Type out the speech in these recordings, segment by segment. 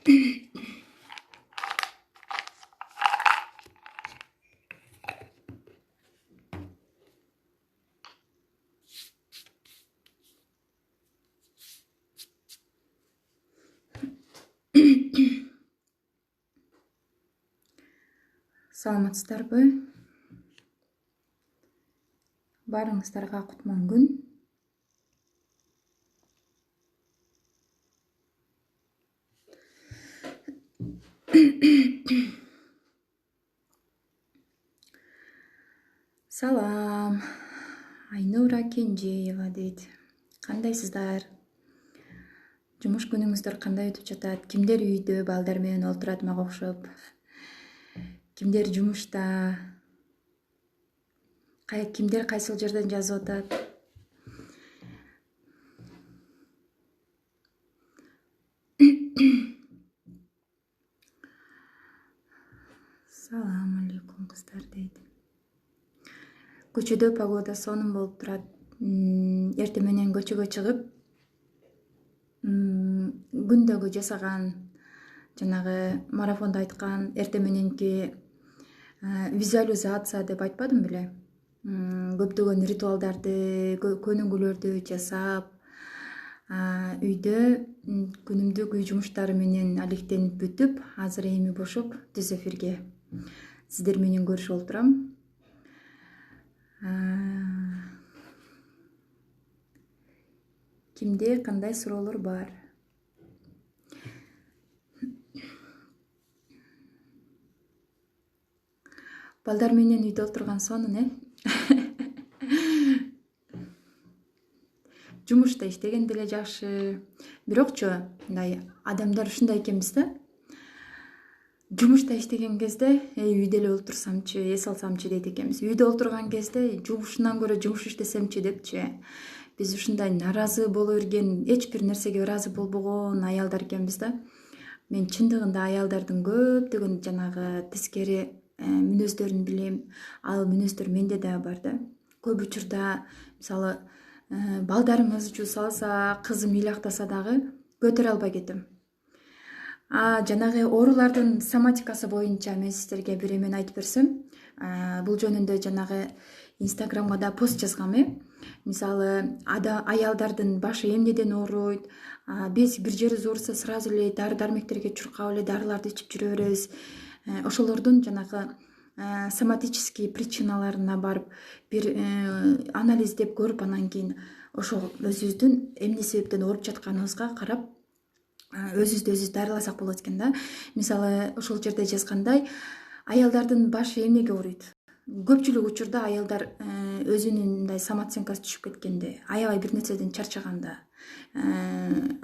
Саламатсыздарбы? Баарыңыздарга кутман күн. Салам. Айнура Кенжеева дейт. Кандайсыздар? Жумуш күнүңүздөр кандай өтүп жатат? Кимдер үйдө балдар менен олтурат мага окшоп? Кимдер жумушта? Кимдер кайсыл жерден жазып атат? Салам алейкум кыздар дейт. Көчөдө погода сонун болуп турат. Эртең менен көчөгө чыгып, күндөгү жасаган жанагы марафондо айткан эртең мененки визуализация деп айтпадым беле? Көптөгөн ритуалдарды, көнүгүүлөрдү жасап, үйдө күнүмдүк үй жумуштары менен алектенип бүтүп, азыр эми бошоп түз эфирге сиздер менен көрүшүп отурам. Кимде кандай суроолор бар? Балдар менен үйдө отурган сонун, Жумушта иштеген деле жакшы. Бирокчу, мындай адамдар ушундай экенбиз да. Жумушта иштеген кезде, үйдө эле олтурсамчы, эс алсамчы дейт экенбиз. Үйдө олтурган кезде, жумушунан көрө жумуш иштесемчи депчи. Биз ушундай наразы боло берген, эч бир нерсеге ыраазы болбогон аялдар экенбиз да. Мен чындыгында аялдардын көптөгөн жанагы тескери мүнөздөрүн билем. Ал мүнөздөр менде да бар да. Көп учурда, мисалы, балдарымыз жуу салса, кызым ыйлактаса дагы көтөрө албай кетем. Жанагы оорулардын соматикасы боюнча мен сиздерге бир эмени айтып берсем, бул жөнүндө жанагы Инстаграмга да пост жазгам, Мисалы, аялдардын башы эмнеден ооруйт, биз бир жерибиз ооруса сразу эле дары-дармектерге чуркап эле дарыларды ичип жүрө беребиз. Ошолордун жанагы соматический причиналарына барып бир анализдеп көрүп, анан кийин ошол өзүбүздүн эмне себептен ооруп жатканыбызга карап, өзүбүздү өзүбүз дарыласак болот экен да. Мисалы, ошол жерде жазгандай, аялдардын башы эмнеге ооруйт? Көпчүлүк учурда аялдар өзүнүн мындай самооценкасы түшүп кеткенде, аябай бир нерседен чарчаганда,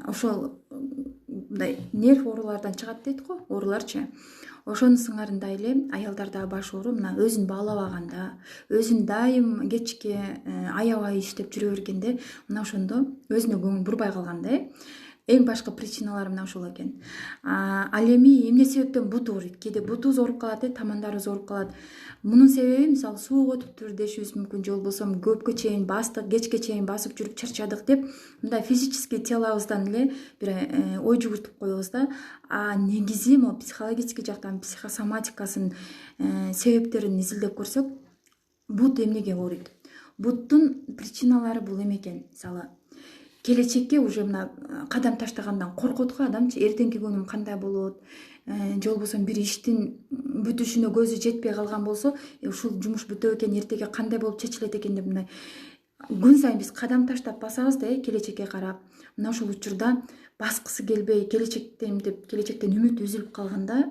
ошол мындай нерв оорулардан чыгат дейт го, ооруларчы. Ошонун сыңарындай эле аялдарда баш оору мына өзүн баалабаганда, өзүн дайым кечке аябай иштеп жүрө бергенде, мына ошондо өзүнө көңүл бурбай калганда, эң башкы причиналар мына ошол экен. Ал эми эмне себептен бут ооруйт? Кээде бутубуз ооруп калат, тамандарыбыз ооруп калат. Мунун себеби мисалы сууга өтүптүр дешибиз мүмкүн, же болбосо көпкө чейин бастык, кечке чейин басып жүрүп чарчадык деп, мындай физический телобуздан эле бир ой жүгүртүп коебуз да. Негизи могу психологический жактан психосоматикасынын себептерин изилдеп көрсөк, бут эмнеге ооруйт? Буттун причиналары бул эме экен. Мисалы, келечекке уже мына кадам таштагандан коркот го адамчы, эртеңки күнүм кандай болот, же болбосо бир иштин бүтүшүнө көзү жетпей калган болсо, ушул жумуш бүтөп экен, эртеге кандай болуп чечилет экен деп, мындай күн сайын биз кадам таштап басабыз да, келечекке карап. Мына ушул учурда баскысы келбей, келечектен үмүт үзүлүп калганда,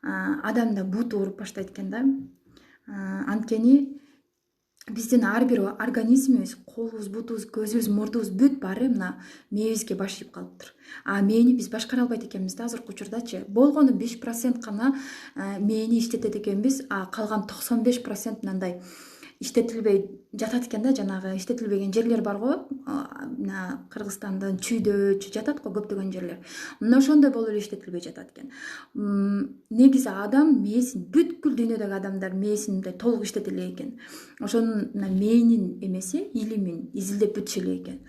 адамда бут ооруп баштайт экен да. Анткени биздин ар бир организмибиз, колубуз, бутубуз, көзүбүз, мурдубуз бүт баары мына мээбизге баш ийип калыптыр. Мээни биз башкара албайт экенбиз да азыркы учурдачы. Болгону 5% гана мээни иштетет экенбиз, калган 95% мындай иштетилбей жатат экен да. Жанагы иштетилбеген жерлер бар го, мына Кыргызстандын чүйдөчү жатат го көптөгөн жерлер. Мына ошондой болуп эле иштетилбей жатат экен. Негизи адам мээсин, бүткүл дүйнөдөгү адамдар мээсин мындай толук иштете элек экен. Ошонун мээнин эмеси, илимин изилдеп бүтүшө элек экен.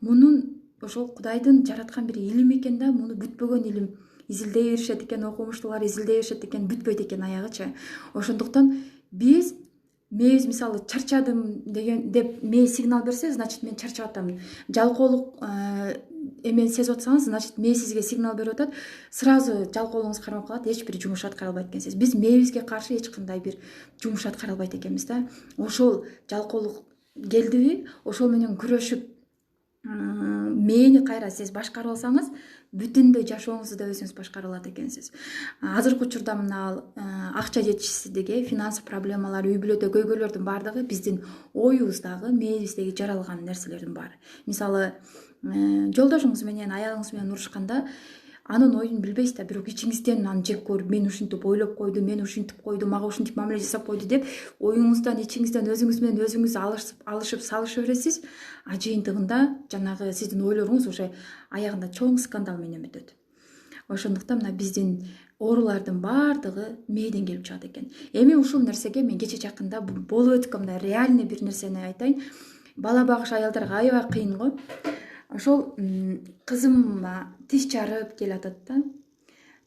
Мунун ошол Кудайдын жараткан бир илими экен да, муну бүтпөгөн илим изилдей беришет экен, окумуштуулар изилдей беришет экен, бүтпөйт экен аягычы. Ошондуктан биз мээбиз мисалы чарчадым деп мээ сигнал берсе, значит мен чарчап атам. Жалкоолук эмени сезип атсаңыз, значит мээ сизге сигнал берип атат. Сразу жалкоолугуңуз кармап калат, эч бир жумуш аткара албайт экенсиз. Биз мээбизге каршы эч кандай бир жумуш аткара албайт экенбиз да. Ошол жалкоолук келдиби, ошол менен күрөшүп мээни кайра сиз башкарып алсаңыз, бүтүндөй жашооңузду да өзүңүз башкара алат экенсиз. Азыркы учурда мына акча жетишсиздиги, финансы проблемалар, үй бүлөдө көйгөйлөрдүн баардыгы биздин оюбуздагы, мээбиздеги жаралган нерселердин баары. Мисалы жолдошуңуз менен, аялыңыз менен урушканда анын оюн билбейсиз да, бирок ичиңизден аны жек көрүп, мен ушинтип ойлоп койду, мен ушинтип койду, мага ушинтип мамиле жасап койду деп оюңуздан, ичиңизден өзүңүз менен өзүңүз алышып салышып бересиз. А жыйынтыгында жанагы сиздин ойлоруңуз уже аягында чоң скандал менен бүтөт. Ошондуктан мына биздин оорулардын баардыгы мээден келип чыгат экен. Эми ушул нерсеге мен кече жакында болуп өткөн мындай реальный бир нерсени айтайын. Бала багыш аялдарга аябай кыйын го. Ошол кызым тиш чарып келатат да.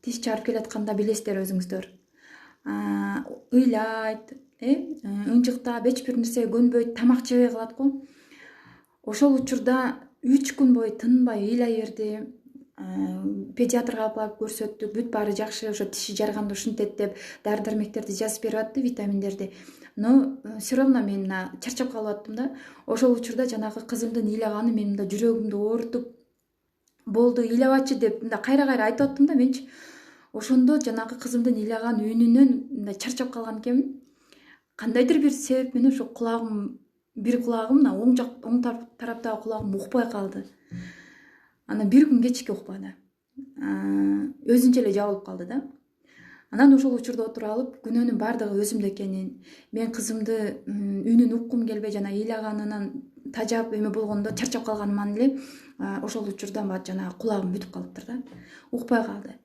Тиш чарып келатканда билесиздер өзүңүздөр. Ыйлайт, ыңжыктап, эч бир нерсеге көнбөйт, тамак жебей калат го. Ошол учурда 3 күн бою тынбай ыйлай берди. Педиатрга алып барып көрсөттүк, бүт баары жакшы, ошо тиши жарганда ушинтет деп дары-дармектерди жазып берип атты, витаминдерди. Но все равно мен чарчап калып аттым да. Ошол учурда жанагы кызымдын ыйлаганы менин да жүрөгүмдү оорутуп, болду, ыйлабачы деп мындай кайра-кайра айтып аттым да менчи. Ошондо жанагы кызымдын ыйлаган үнүнөн мындай чарчап калган экенмин. Кандайдыр бир себеп менен ошо кулагым, бир кулагым, оң тараптагы кулагым укпай калды. Анан бир күн кечке укпады. Өзүнчө эле жабылып калды да. Анан ошол учурда отуруп алып, күнөөнүн баардыгы өзүмдө экенин, мен кызымды үнүн уккум келбей, жана ыйлаганынан тажап эме болгондо чарчап калганыман эле ошол учурдан жанагы кулагым бүтүп калыптыр да. Укпай калды.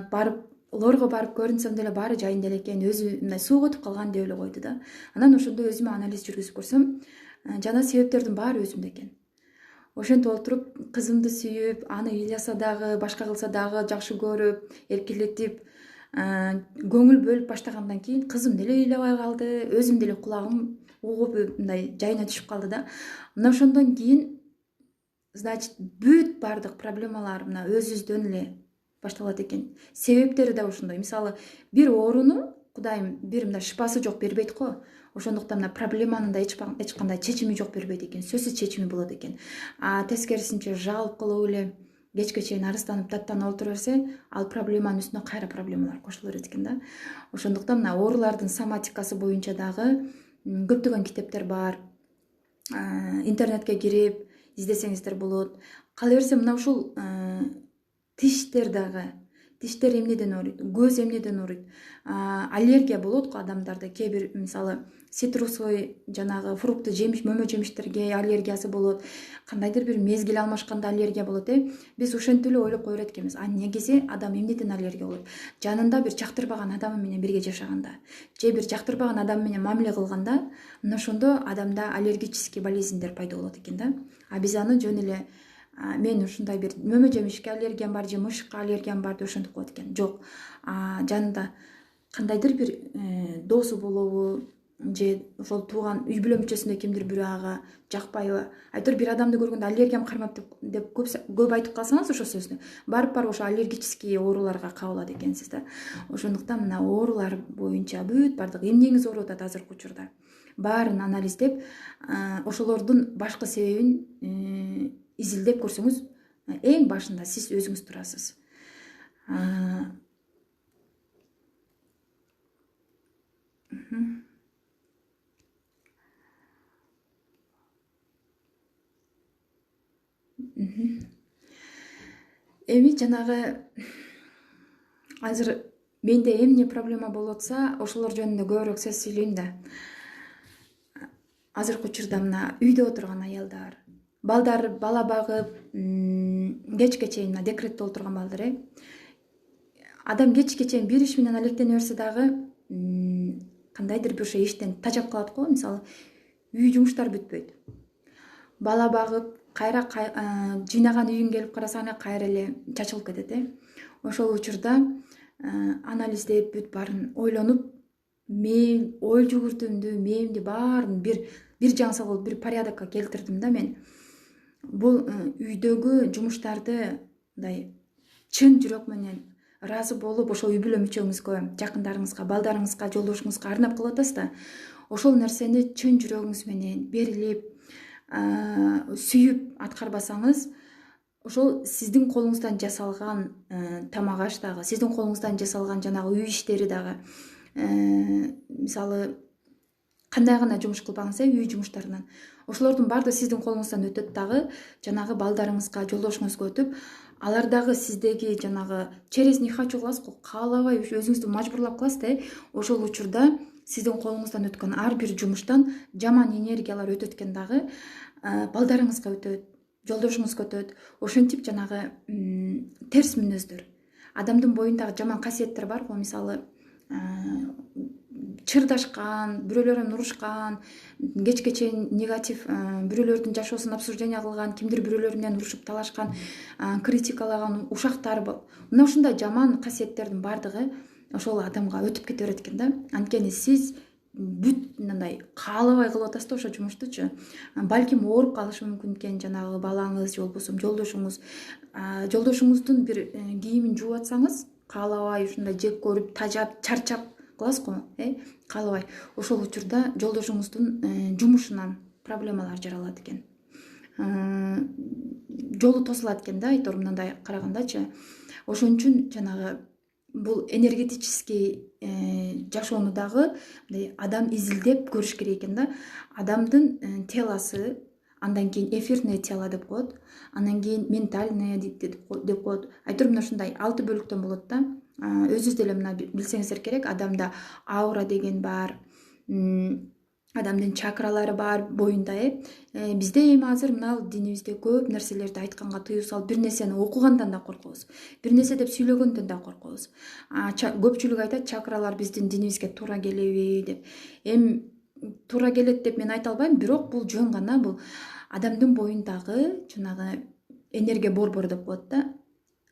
Барып лорго барып көрүнсөм деле баары жайында эле экен, өзү мындай сууга өтүп калган деп эле койду да. Анан ошондо өзүмө анализ жүргүзүп көрсөм, жана себептердин баары өзүмдө экен. Ошентип отуруп, кызымды сүйүп, аны ыйласа дагы, башка кылса дагы жакшы көрүп, эркелетип, көңүл бөлүп баштагандан кийин кызым деле ыйлабай калды, өзүм деле кулагым угуп мындай жайына түшүп калды да. Мына ошондон кийин, значит, бүт баардык проблемалар мына өзүбүздөн эле башталат экен. Себептери да ошондой. Мисалы, бир ооруну Кудайым бир мындай шыпасы жок бербейт го. Ошондуктан мына проблеманын да эч кандай чечими жок бербейт экен, сөзсүз чечими болот экен. Тескерисинче жаалып калып эле кечке чейин арызданып, даттанып отура берсе, ал проблеманын үстүнө кайра проблемалар кошуло берет экен да. Ошондуктан мына оорулардын соматикасы боюнча дагы көптөгөн китептер бар. Интернетке кирип издесеңиздер болот. Кала берсе мына ушул тиштер дагы. Тиштер эмнеден ооруйт? Көз эмнеден ооруйт? Аллергия болот го адамдарда. Кээ бир мисалы цитрусовый жанагы фрукты жемиш, мөмө жемиштерге аллергиясы болот. Кандайдыр бир мезгил алмашканда аллергия болот. Биз ошентип эле ойлоп кое берет экенбиз. Негизи адам эмнеден аллергия болот? Жанында бир жактырбаган адамы менен бирге жашаганда, же бир жактырбаган адам менен мамиле кылганда, мына ошондо адамда аллергический болезньдер пайда болот экен да. Биз аны жөн эле мен ушундай бир мөмө жемишке аллергиям бар же мышыкка аллергиям бар деп ошентип коет экен. Жок. Жанында кандайдыр бир доосу болобу же ошол тууган үй бүлө мүчөсүндө кимдир бирөө ага жакпайбы, айтор бир адамды көргөндө аллергиям кармап деп көп айтып калсаңыз ошол сөздү, барып ошо аллергический ооруларга кабылат экенсиз да. Ошондуктан мына оорулар боюнча бүт бардык эмнеңиз ооруп атат азыркы учурда баарын анализдеп, ошолордун башкы себебин изилдеп көрсөңүз, эң башында сиз өзүңүз турасыз. Эми жанагы азыр менде эмне проблема болуп атса, ошолор жөнүндө көбүрөөк сөз сүйлөйм да. Азыркы учурда мына үйдө отурган аялдар, балдар бала багып, кечке чейин декретте отурган балдар, адам кечке чейин бир иш менен алектене берсе дагы кандайдыр бир ошо иштен тажап калат го. Мисалы, үй жумуштар бүтпөйт. Бала багып, кайра жыйнаган үйүң келип карасаң кайра эле чачылып кетет. ошол учурда анализдеп бүт баарын ойлонуп, мен ой жүгүртүүмдү, мээримди баарын бир жаңсы кылып бир порядокко келтирдим да мен. Бул үйдөгү жумуштарды мындай чын жүрөк менен ыраазы болуп, ошол үй бүлө мүчөңүзгө, жакындарыңызга, балдарыңызга, жолдошуңузга арнап кылып атасыз да, ошол нерсени чын жүрөгүңүз менен берилип, сүйүп аткарбасаңыз, ошол сиздин колуңуздан жасалган тамак аш дагы, сиздин колуңуздан жасалган жанагы үй иштери дагы, мисалы кандай гана жумуш кылбаңыз, үй жумуштарынан, ошолордун баардыгы сиздин колуңуздан өтөт дагы, жанагы балдарыңызга, жолдошуңузга өтүп, алар дагы сиздеги жанагы через не хочу кыласыз го, каалабай өзүңүздү мажбурлап кыласыз да. Ошол учурда сиздин колуңуздан өткөн ар бир жумуштан жаман энергиялар өтөт экен дагы, балдарыңызга өтөт, жолдошуңузга өтөт. Ошентип жанагы терс мүнөздөр, адамдын боюндагы жаман касиеттер бар го, мисалы чырдашкан, бирөөлөр урушкан, кечке чейин негатив, бирөөлөрдүн жашоосун обсуждение кылган, кимдир бирөөлөр менен урушуп талашкан, критикалаган ушактар бол. Мына ушундай жаман касиеттердин баардыгы ошол адамга өтүп кете берет экен да. Анткени сиз бүт мындай каалабай кылып атасыз да ошол жумуштучу. Балким ооруп калышы мүмкүн экен жанагы балаңыз же болбосо жолдошуңуз. Жолдошуңуздун бир кийимин жууп атсаңыз, каалабай ушундай жек көрүп, тажап, чарчап кыласыз го, каалабай. Ошол учурда жолдошуңуздун жумушунан проблемалар жаралат экен. Жолу тосулат экен да, айтор мындай карагандачы. Ошон үчүн жанагы бул энергетический жашоону дагы адам изилдеп көрүш керек экен да. Адамдын телосы, андан кийин эфирное тело деп коет, андан кийин ментальное деп коет. Айтор мына ушундай 6 бөлүктөн болот да. Өзүңүз деле мына билсеңиздер керек, адамда аура деген бар, адамдын чакралары бар боюнда. Бизде эми азыр мына динибизде көп нерселерди айтканга тыюу салып, бир нерсени окугандан да коркобуз, бир нерсе деп сүйлөгөндөн да коркобуз. Көпчүлүк айтат, чакралар биздин динибизге туура келеби деп. Эми туура келет деп мен айта албайм, бирок бул жөн гана, бул адамдын боюндагы жанагы энергия борбору деп коет да.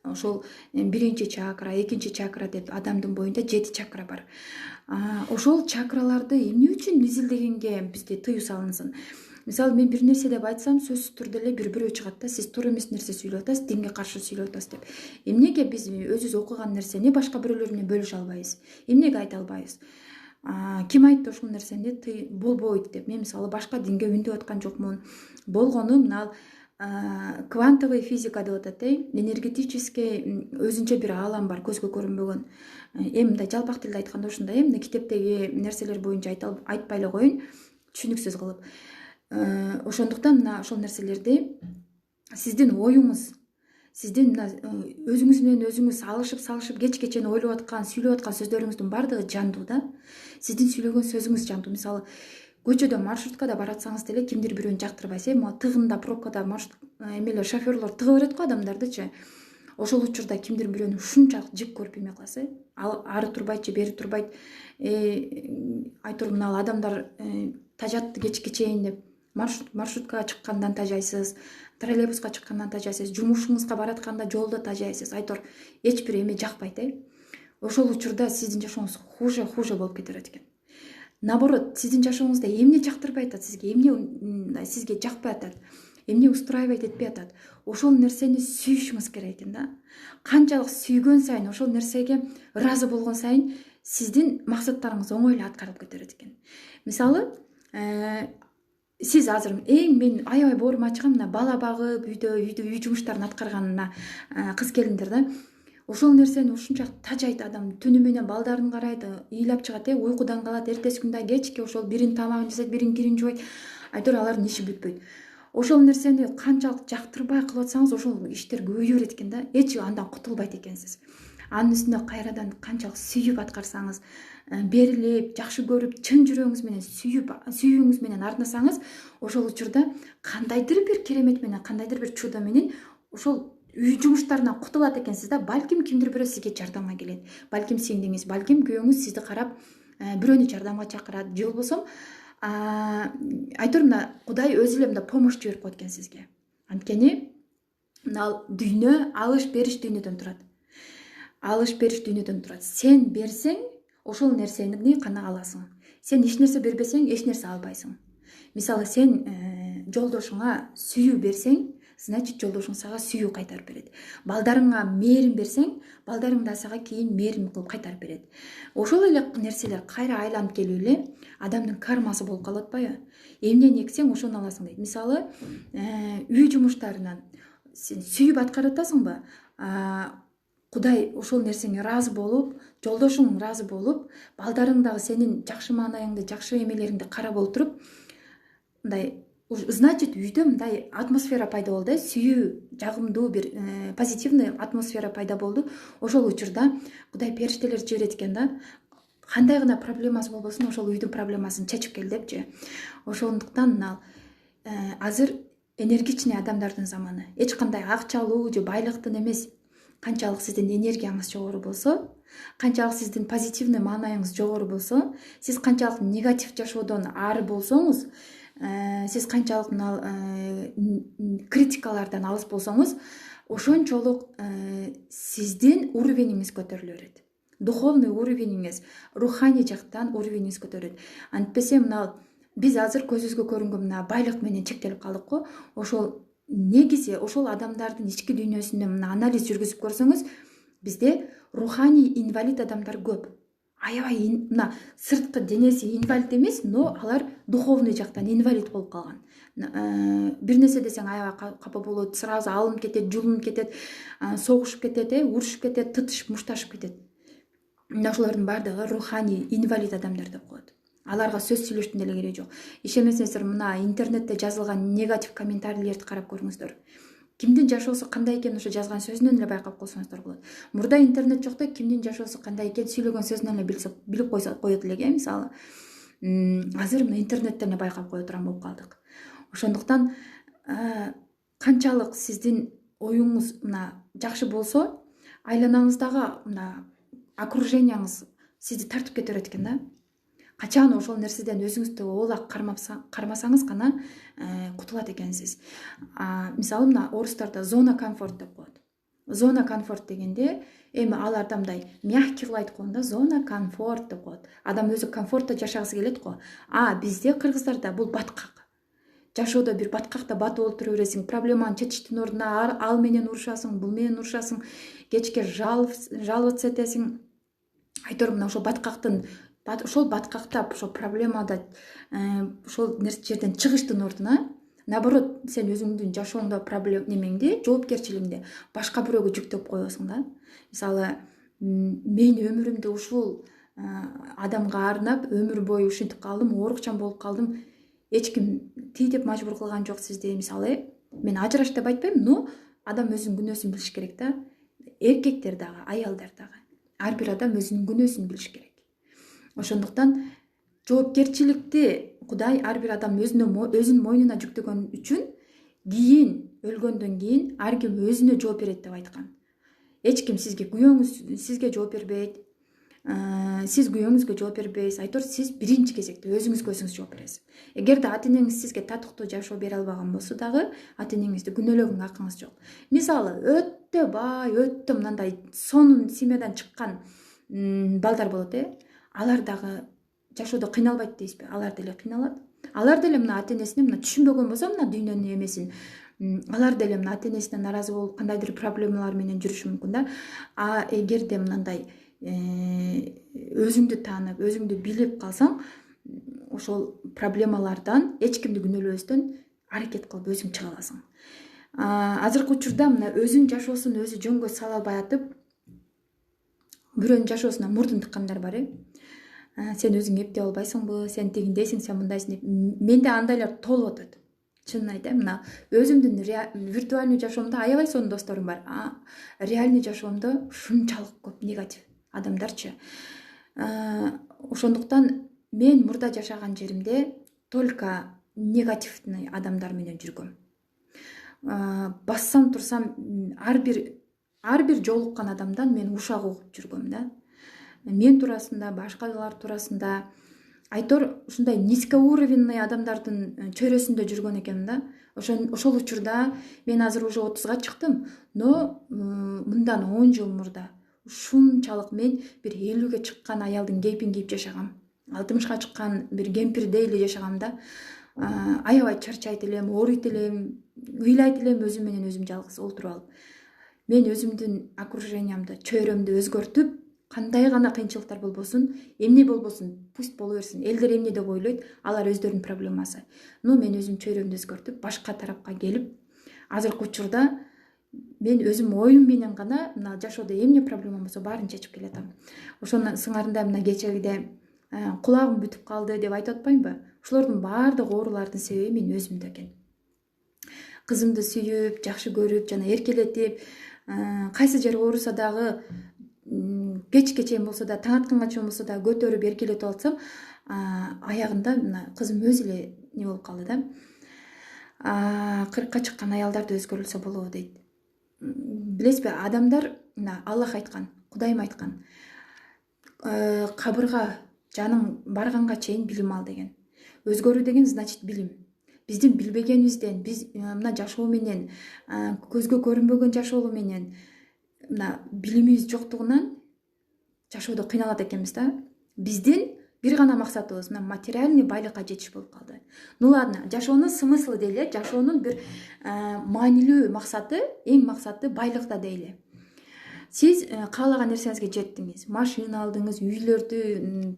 Ошол биринчи чакра, экинчи чакра деп адамдын боюнда 7 чакра бар. Ошол чакраларды эмне үчүн изилдегенге бизде тыюу салынсын. Мисалы мен бир нерсе деп айтсам, сөзсүз түрдө эле бирөө чыгат да, сиз туура эмес нерсе сүйлөп атасыз, динге каршы сүйлөп атасыз деп. Эмнеге биз өзүбүз окуган нерсени башка бирөөлөр менен бөлүшө албайбыз? Эмнеге айта албайбыз? Ким айтты ушул нерсени болбойт деп? Мен мисалы башка динге үндөп аткан жокмун. Болгону мына квантовый физика деп атат, энергетический өзүнчө бир аалам бар, көзгө көрүнбөгөн. Эми мындай жалпак тилде айтканда ушундай, мына китептеги нерселер боюнча айтпай эле коеюн, түшүнүксүз кылып. Ошондуктан мына ошол нерселерди сиздин оюңуз, сиздин мына өзүңүз менен өзүңүз салышып кечке чейин ойлоп аткан, сүйлөп аткан сөздөрүңүздүн баардыгы жандуу да. Сиздин сүйлөгөн сөзүңүз жандуу. Мисалы көчөдө маршруткада баратсаңыз деле кимдир бирөөнү жактырбайсыз, могу тыгында пробкада эмелер шоферлор тыгып берет го адамдардычы. Ошол учурда кимдир бирөөнү ушунчалык жек көрүп эме кыласыз, ал ары турбайт же бери турбайт. Айтор мына адамдар тажатты кечке чейин деп, маршруткага чыккандан тажайсыз, троллейбуска чыккандан тажайсыз, жумушуңузга баратканда жолдо тажайсыз. Айтор эч бир эме жакпайт. Ошол учурда сиздин жашооңуз хуже болуп кете берет экен. Наоборот, сиздин жашооңузда эмне жактырбай атат сизге, эмне сизге жакпай атат, эмне устраивать этпей атат, ошол нерсени сүйүшүңүз керек экен да. Канчалык сүйгөн сайын, ошол нерсеге ыраазы болгон сайын сиздин максаттарыңыз оңой эле аткарылып кете берет экен. Мисалы, сиз азыр мен аябай боорум ачкан, мына бала багып, үйдө үй жумуштарын аткарганына кыз келиндер да. Ошол нерсени ушунчалык тажайт адам, түнү менен балдарын карайт, ыйлап чыгат, уйкудан калат, эртеси күндө кечке ошол бирин тамагын жасайт, бирин кирин жууйт. Айтор алардын иши бүтпөйт. Ошол нерсени канчалык жактырбай кылып атсаңыз, ошол иштер көбөйө берет экен да. Эч андан кутулбайт экенсиз. Анын үстүнө кайрадан канчалык сүйүп аткарсаңыз, берилип, жакшы көрүп, чын жүрөгүңүз менен сүйүүңүз менен арнасаңыз, ошол учурда кандайдыр бир керемет менен, кандайдыр бир чудо менен ошол үй жумуштарынан кутулат экенсиз да. Балким кимдир бирөө сизге жардамга келет. Балким сиңдиңиз, балким күйөөңүз сизди карап бирөөнү жардамга чакырат, же болбосо айтор мына Кудай өзү эле мында помощь жиберип коет экен сизге. Анткени мына дүйнө, алыш бериш дүйнөдөн турат. Алыш бериш дүйнөдөн турат. Сен берсең, ошол нерсени гана аласың. Сен эч нерсе бербесең, эч нерсе албайсың. Мисалы сен жолдошуңа сүйүү берсең, значит жолдошуң сага сүйүү кайтарып берет. Балдарыңа мээрим берсең, балдарың да сага кийин мээрим кылып кайтарып берет. Ошол эле нерселер кайра айланып келип эле адамдын кармасы болуп калып атпайбы? Эмнени эксең, ошону аласың дейт. Мисалы, үй жумуштарынан сен сүйүп аткарып атасыңбы? Кудай ошол нерсеңе ыраазы болуп, жолдошуң ыраазы болуп, балдарың дагы сенин жакшы маанайыңды, жакшы эмелериңди карап отуруп, мындай значит үйдө мындай атмосфера пайда болду, сүйүү, жагымдуу бир позитивный атмосфера пайда болду. Ошол учурда Кудай периштелер жиберет экен да. Кандай гана проблемасы болбосун, ошол үйдүн проблемасын чечип кел депчи. Ошондуктан азыр энергичный адамдардын заманы. Эч кандай акчалуу же байлыктын эмес. Канчалык сиздин энергияңыз жогору болсо, канчалык сиздин позитивный маанайыңыз жогору болсо, сиз канчалык негатив жашоодон ары болсоңуз, сиз канчалык критикалардан алыс болсоңуз, ошончолук сиздин уровениңиз көтөрүлө берет. Духовный уровениңиз, руханий жактан уровениңиз көтөрөт. Антпесе биз азыр көзүбүзгө көрүнгөн байлык менен чектелип калдык го. Ошол негизи ошол адамдардын ички дүйнөсүнө анализ жүргүзүп көрсөңүз, бизде руханий инвалид адамдар көп. Аябай сырткы денеси инвалид эмес, но алар духовный жактан инвалид болуп калган. Бир нерсе десең аябай капа болот, сразу алынып кетет, жулунуп кетет, согушуп кетет, урушуп кетет, тытышып, мушташып кетет. Ошолордун баардыгы руханий инвалид адамдар деп коет. Аларга сөз сүйлөштүн деле кереги жок. Ишенмесеңиздер, интернетте жазылган негатив комментарийлерди карап көрүңүздөр. Кимдин жашоосу кандай экен ошо жазган сөзүнөн эле байкап койсоңуздар болот. Мурда интернет жокто, кимдин жашоосу кандай экен сүйлөгөн сөзүнөн эле билип коет элек, мисалы. Азыр интернеттен эле байкап кое турган болуп калдык. Ошондуктан канчалык сиздин оюңуз жакшы болсо, айланаңыздагы окруженияңыз сизди тартып кете берет экен да. Качан ошол нерседен өзүңүздү оолак кармасаңыз гана кутулат экенсиз. Мисалы орустарда зона комфорт деп коет. Зона комфорт дегенде эми ал адам мындай мягкий кылып айтып койгондо зона комфорт деп коет. Адам өзү комфортто жашагысы келет го. Бизде кыргыздарда бул баткак. Жашоодо бир баткакта батып олтура бересиң, проблеманы чечиштин ордуна ал менен урушасың, бул менен урушасың, кечке жаловаться этесиң. Айтор ошол баткактын ошол баткактап, ошол проблемада ошол жерден чыгыштын ордуна, наоборот, сен өзүңдүн жашооңдо немеңди, жоопкерчилигиңди башка бирөөгө жүктөп коесуң да. Мисалы, мен өмүрүмдү ушул адамга арнап, өмүр бою ушинтип калдым, оорукчан болуп калдым. Эч ким тий деп мажбур кылган жок сизди. Мисалы, мен ажыраш деп айтпайм, но адам өзүнүн күнөөсүн билиш керек да. Эркектер дагы, аялдар дагы. Ар бир адам өзүнүн күнөөсүн билиш керек. Ошондуктан жоопкерчиликти Кудай ар бир адам өзүнүн мойнуна жүктөгөн үчүн кийин өлгөндөн кийин ар ким өзүнө жооп берет деп айткан. Эч ким күйөөңүз сизге жооп бербейт, сиз күйөөңүзгө жооп бербейсиз. Айтор сиз биринчи кезекте өзүңүзгө өзүңүз жооп бересиз. Эгерде ата энеңиз сизге татыктуу жашоо бере албаган болсо дагы, ата энеңизди күнөөлөгөнгө акыңыз жок. Мисалы, өтө бай, өтө мындай сонун семьядан чыккан балдар болот, алар дагы жашоодо кыйналбайт дейсизби? Алар деле кыйналат. Алар деле ата энесине түшүнбөгөн болсо дүйнөнүн эмесин, алар деле ата энесине наразы болуп кандайдыр проблемалар менен жүрүшү мүмкүн да. Эгерде мындай өзүңдү таанып, өзүңдү билип калсаң, ошол проблемалардан эч кимди күнөөлөбөстөн аракет кылып өзүң чыга аласың. Азыркы учурда өзүнүн жашоосун өзү жөнгө сала албай атып, бирөөнүн жашоосуна мурдун тыккандар бар. Сен өзүң эптеп албайсыңбы, сен тигиндейсиң, сен мындайсың деп. Менде андайлар толуп атат. Чынын айтайм, өзүмдүн виртуальный жашоомдо аябай сонун досторум бар. Реальный жашоомдо ушунчалык көп негатив адамдарчы. Ошондуктан мен мурда жашаган жеримде только негативный адамдар менен жүргөм. Бассам турсам ар бир жолуккан адамдан мен ушак угуп жүргөм да. Мен туурасында, башкалар туурасында. Айтор ушундай низкоуровенный адамдардын чөйрөсүндө жүргөн экенмин да. Ошол учурда мен азыр уже 30га чыктым, но мындан 10 жыл мурда ушунчалык мен бир 50-ге чыккан аялдын кейпин кийип жашагам. 60-га чыккан бир кемпирдей эле жашагам да. Аябай чарчайт элем, ооруйт элем, ыйлайт элем өзүм менен өзүм жалгыз олтуруп алып. Мен өзүмдүн окружениямды, чөйрөмдү өзгөртүп, кандай гана кыйынчылыктар болбосун, эмне болбосун, пусть боло берсин. Элдер эмне деп ойлойт, алар өздөрүнүн проблемасы. Мен өзүм чөйрөмдү өзгөртүп, башка тарапка келип, азыркы учурда мен өзүм оюм менен гана мына жашоодо эмне проблема болсо баарын чечип келатам. Ошонун сыңарында мына кечегиде кулагым бүтүп калды деп айтып атпаймынбы? Ушулордун баардык оорулардын себеби мен өзүмдө экен. Кызымды сүйүп, жакшы көрүп, жана эркелетип, кайсы жери ооруса дагы кечке чейин болсо да, таң атканга чейин болсо да көтөрүп эркелетип алсам, аягында мына кызым өзү эле не болуп калды да. 40-ка чыккан аялдар да өзгөрүлсө болобу дейт. Билесизби, адамдар мына Аллах айткан, Кудайым айткан, кабырга жаның барганга чейин билим ал деген. Өзгөрүү деген значит билим. Биздин билбегенибизден, биз мына жашоо менен, көзгө көрүнбөгөн жашоо менен мына билимибиз жоктугунан жашоодо кыйналат экенбиз да. Биздин бир гана максатыбыз мына материальный байлыкка жетиш болуп калды. Ладно, жашоонун смыслы дейли, жашоонун бир маанилүү максаты, эң максаты байлыкта дейли. Сиз каалаган нерсеңизге жеттиңиз, машина алдыңыз, үйлөрдү,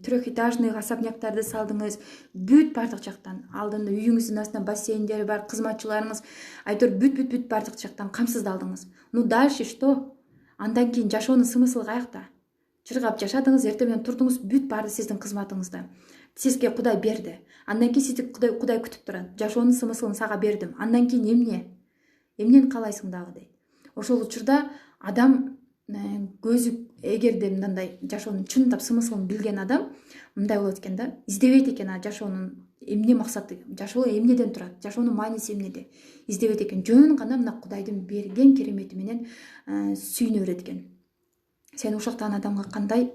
трехэтажный особняктарды салдыңыз, бүт бардык жактан. Алдында үйүңүздүн астында бассейндери бар, кызматчыларыңыз, айтор бүт бардык жактан камсыздалдыңыз. Дальше что? Андан кийин жашоонун смыслы каякта? Чыргап жашадыңыз, эртең менен турдуңуз, бүт баары сиздин кызматыңызда. Сизге Кудай берди. Андан кийин сизди Кудай күтүп турат. Жашоонун смыслын сага бердим. Андан кийин эмне? Эмнени каалайсың дагы дейт. Ошол учурда адам көзү эгерде мындай жашоонун чындап смыслын билген адам мындай болот экен да, издебейт экен жашоонун эмне максаты, жашоо эмнеден турат, жашоонун мааниси эмнеде издебейт экен. Жөн гана мына Кудайдын берген керемети менен сүйүнө берет экен. Сени ушактаган адамга кандай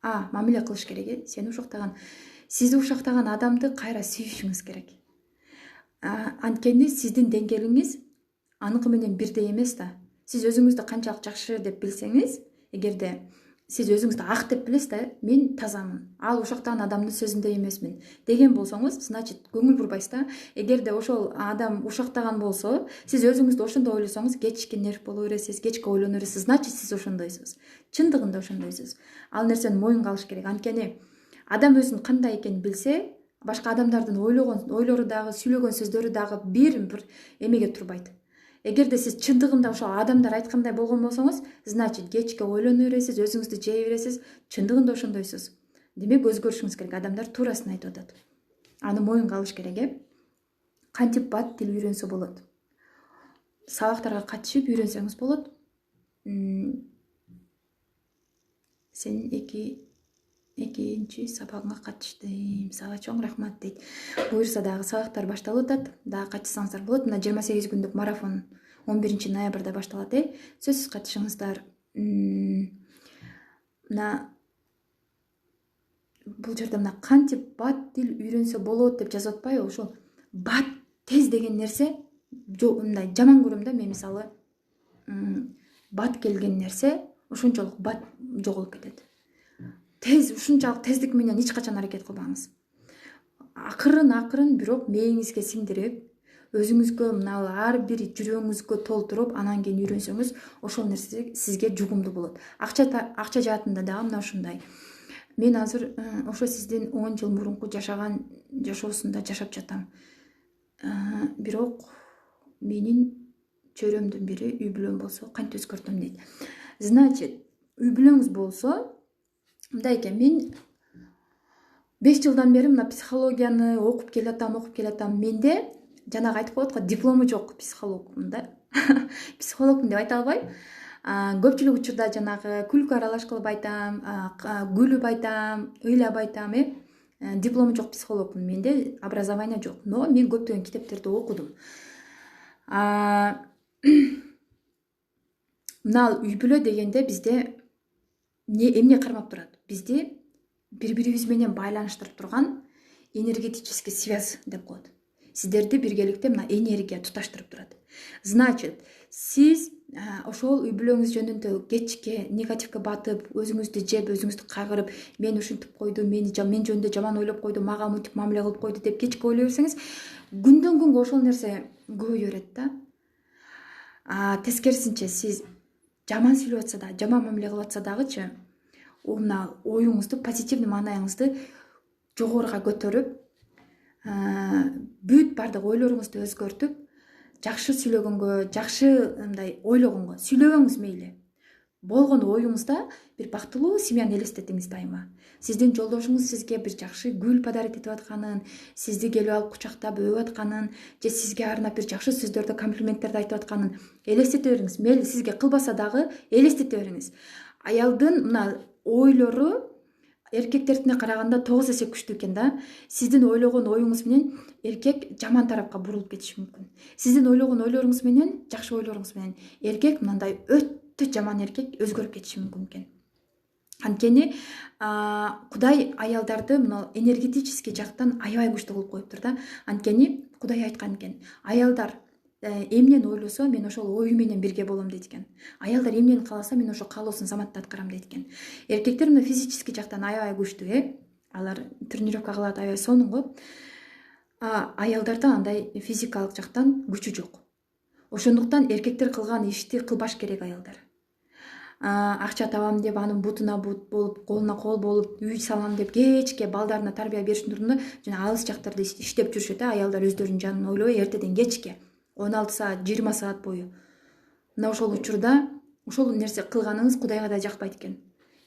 мамиле кылыш керек? Сизди ушактаган адамды кайра сүйүшүңүз керек. Анткени сиздин деңгээлиңиз аныкы менен бирдей эмес да. Сиз өзүңүздү канчалык жакшы деп билсеңиз, эгерде сиз өзүңүздү ак деп билесиз да, мен тазамын, ал ушактаган адамдын сөзүндөй эмесмин деген болсоңуз, значит көңүл бурбайсыз да. Эгерде ошол адам ушактаган болсо, сиз өзүңүздү ошондой ойлосоңуз, кечке нерв боло бересиз, кечке ойлоно бересиз, значит сиз ошондойсуз. Чындыгында ошондойсуз. Ал нерсени моюнга алыш керек. Анткени адам өзүнүн кандай экенин билсе, башка адамдардын ойлору дагы, сүйлөгөн сөздөрү дагы бир эмеге турбайт. Эгерде сиз чындыгында ошол адамдар айткандай болгон болсоңуз, значит кечке ойлоно бересиз, өзүңүздү жей бересиз, чындыгында ошондойсуз. Демек өзгөрүшүңүз керек. Адамдар туурасын айтып атат. Аны моюнга алыш керек. Кантип бат тил үйрөнсө болот. Сабактарга катышып үйрөнсөңүз болот. Сен экинчи сабагыңа катыштым. Сага чоң рахмат дейт. Буюрса дагы сабактар башталып атат. Дагы катышсаңыздар болот. Мына 28 күндүк марафон 11 ноябрда башталат. Сөзсүз катышыңыздар. Мына бул жерде мына кантип бат тил үйрөнсө болот деп жазып атпайбы? Ошол бат тез деген нерсе мындай жаман көрөм да. Мен мисалы бат келген нерсе ошончолук бат жоголуп кетет. Тез, ушунчалык тездик менен эч качан аракет кылбаңыз. Акырын бирок мээңизге сиңдирип, өзүңүзгө мына ар бир жүрөгүңүзгө толтуруп, анан кийин үйрөнсөңүз, ошол нерсе сизге жугумдуу болот. Акча жаатында дагы мына ушундай. Мен азыр ошо сиздин 10 жыл мурунку жашаган жашоосунда жашап жатам. Бирок менин чөйрөмдүн бири үй бүлөм болсо кантип өзгөртөм дейт. Значит, үй бүлөңүз болсо мындай экен, мен 5 жылдан бери мына психологияны окуп келатам. Менде жанагы айтып коет го, диплому жок психологмун да. Психологмун деп айта албайм. Көпчүлүк учурда жанагы күлкү аралаш кылып айтам, күлүп айтам, ыйлап айтам, диплому жок психологмун. Менде образование жок, но мен көптөгөн китептерди окудум. Мына үй бүлө дегенде бизде эмне кармап турат? Бизди бири-бирибиз менен байланыштырып турган энергетический связь деп коет. сиздерди биргеликте мына энергия туташтырып турат. Значит, сиз ошол үй бүлөңүз жөнүндө кечке негативге батып, өзүңүздү жеп, өзүңүздү кагырып, мен ушинтип койду, мен жөнүндө жаман ойлоп койду, мага мынтип мамиле кылып койду деп кечке ойлой берсеңиз, күндөн күнгө ошол нерсе көбөйө берет да. Тескерисинче сиз жаман сүйлөп атса да, жаман мамиле кылып атса дагычы, мына оюңузду, позитивный маанайыңызды жогоруга көтөрүп, бүт баардык ойлоруңузду өзгөртүп, жакшы сүйлөгөнгө, жакшы мындай ойлогонго, сүйлөбөңүз мейли. Болгон оюңузда бир бактылуу семьяны элестетиңиз дайыма. Сиздин жолдошуңуз сизге бир жакшы гүл подарок этип атканын, сизди келип алып кучактап өбүп атканын, же сизге арнап бир жакшы сөздөрдү, комплименттерди айтып атканын элестете бериңиз. Мейли сизге кылбаса дагы элестете бериңиз. Аялдын мына ойлору эркектердине караганда 9 эсе күчтүү экен да. Сиздин ойлогон оюңуз менен эркек жаман тарапка бурулуп кетиши мүмкүн. Сиздин ойлогон ойлоруңуз менен, жакшы ойлоруңуз менен эркек мындай өтө жаман эркек өзгөрүп кетиши мүмкүн экен. Анткени Кудай аялдарды мына энергетический жактан аябай күчтүү кылып коюптур да. Анткени Кудай айткан экен, аялдар эмнени ойлосо мен ошол ою менен бирге болом дейт экен. Аялдар эмнени кааласа мен ошо каалоосун заматта аткарам дейт экен. Эркектер мына физический жактан аябай күчтүү, алар тренировка кылат, аябай сонун го. Аялдарда андай физикалык жактан күчү жок. Ошондуктан эркектер кылган ишти кылбаш керек аялдар. Акча табам деп анын бутуна бут болуп, колуна кол болуп, үй салам деп кечке балдарына тарбия бериштин ордуна жана алыс жактарда иштеп жүрүшөт. Аялдар өздөрүнүн жанын ойлобой эртеден кечке 16 саат, 20 саат бою. Мына ошол учурда ошол нерсе кылганыңыз Кудайга да жакпайт экен.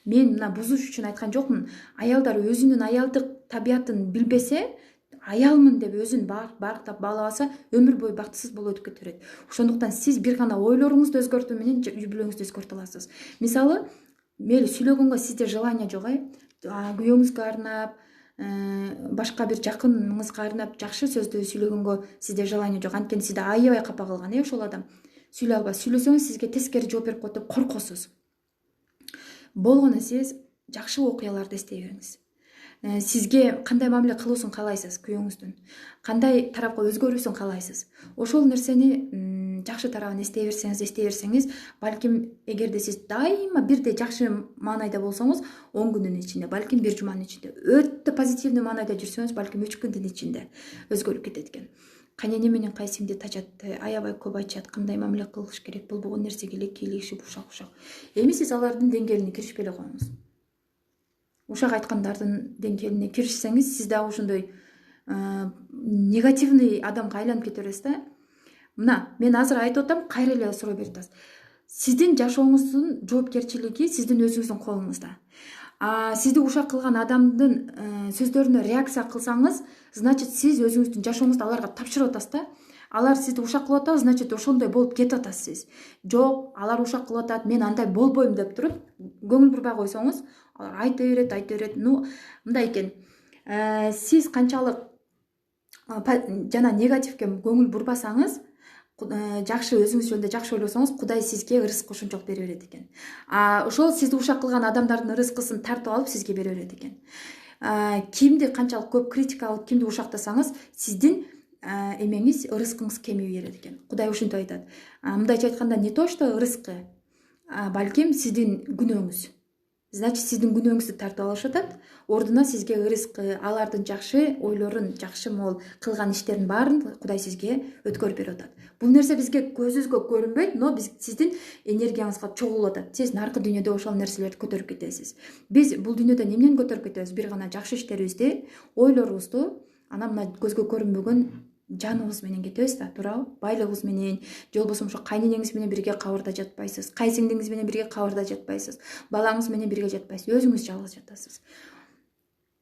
Мен мына бузуш үчүн айткан жокмун. Аялдар өзүнүн аялдык табиятын билбесе, аялмын деп өзүн барктап баалабаса, өмүр бою бактысыз болуп өтүп кете берет. Ошондуктан сиз бир гана ойлоруңузду өзгөртүү менен үй бүлөңүздү өзгөртө аласыз. Мисалы, мейли сүйлөгөнгө сизде желание жок, күйөөңүзгө арнап, башка бир жакыныңызга арнап жакшы сөздү сүйлөгөнгө сизде желание жок. Анткени сизди аябай капа кылган ошол адам. Сүйлөй албайсыз. Сүйлөсөңүз сизге тескери жооп берип коет деп коркосуз. Болгону сиз жакшы окуяларды эстей бериңиз. Сизге кандай мамиле кылуусун каалайсыз күйөөңүздүн, кандай тарапка өзгөрүүсүн каалайсыз. Ошол нерсени жакшы тарабын эстей берсеңиз, балким эгерде сиз дайыма бирдей жакшы маанайда болсоңуз, 10 күндүн ичинде, балким 1 жуманын ичинде, өтө позитивный маанайда жүрсөңүз, балким 3 күндүн ичинде өзгөрүп кетет экен. Кайнене менен кайсиңди тажатты, аябай көп айтышат, кандай мамиле кылыш керек, болбогон нерсеге эле кийлигишип ушак. Эми сиз алардын деңгээлине киришпей эле коюңуз. Ушак айткандардын деңгээлине киришсеңиз, сиз дагы ошондой негативный адамга айланып кете бересиз да. Мына, мен азыр айтып атам, кайра эле суроо берип атасыз. Сиздин жашооңуздун жоопкерчилиги сиздин өзүңүздүн колуңузда. Сизди ушак кылган адамдын сөздөрүнө реакция кылсаңыз, значит сиз өзүңүздүн жашооңузду аларга тапшырып атасыз да. Алар сизди ушак кылып атабы, значит ошондой болуп кетип атасыз сиз. Жок, алар ушак кылып атат, мен андай болбойм деп туруп, көңүл бурбай койсоңуз, алар айта берет. Ну, мындай экен. Сиз канчалык жана негативге көңүл бурбасаңыз, жакшы өзүңүз жөнүндө жакшы ойлосоңуз, Кудай сизге ырызык ошончолук бере берет экен. Ошол сизди ушак кылган адамдардын ырызкысын тартып алып сизге бере берет экен. Кимди канчалык көп критика алып, кимди ушактасаңыз, сиздин эмеңиз, ырызкыңыз кемей берет экен. Кудай ушинтип айтат. Мындайча айтканда, не то что ырызкы, балким сиздин күнөөңүз. Значит, сиздин күнөөңүздү тартып алышып атат. Ордуна сизге ырызкы, алардын жакшы ойлорун, жакшы могул кылган иштерин баарын Кудай сизге өткөрүп берип атат. Бул нерсе бизге көзүбүзгө көрүнбөйт, но сиздин энергияңызга чогулуп атат. Сиз наркы дүйнөдө ошол нерселерди көтөрүп кетесиз. Биз бул дүйнөдө эмнени көтөрүп кетебиз? Бир гана жакшы иштерибизди, ойлорубузду, анан мына көзгө көрүнбөгөн жаныбыз менен кетебиз да, туурабы? Байлыгыбыз менен, же болбосо ошо кайненеңиз менен бирге кабырда жатпайсыз, кайсиңдиңиз менен бирге кабырда жатпайсыз, балаңыз менен бирге жатпайсыз, өзүңүз жалгыз жатасыз.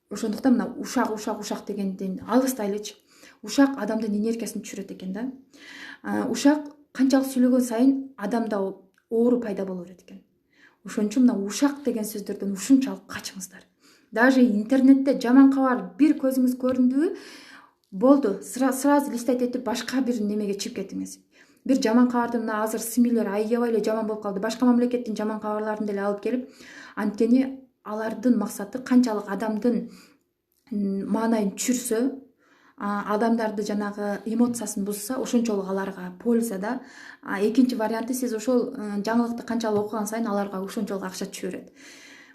Ошондуктан мына ушак дегенден алыстайлычы. Ушак адамдын энергиясын түшүрөт экен да. Ушак канчалык сүйлөгөн сайын адамда оору пайда боло берет экен. Ошон үчүн мына ушак деген сөздөрдөн ушунчалык качыңыздар. Даже интернетте жаман кабар бир көзүңүз көрүндүбү, болду, сразу листать этип башка бир немеге чыгып кетиңиз. Бир жаман кабарды мына азыр СМИлер аябай эле жаман болуп калды. Башка мамлекеттин жаман кабарларын деле алып келип, анткени алардын максаты канчалык адамдын маанайын түшүрсө, адамдарды жанагы эмоциясын бузса ошончолук аларга польза да. Экинчи варианты сиз ошол жаңылыкты канчалык окуган сайын аларга ошончолук акча түшө берет.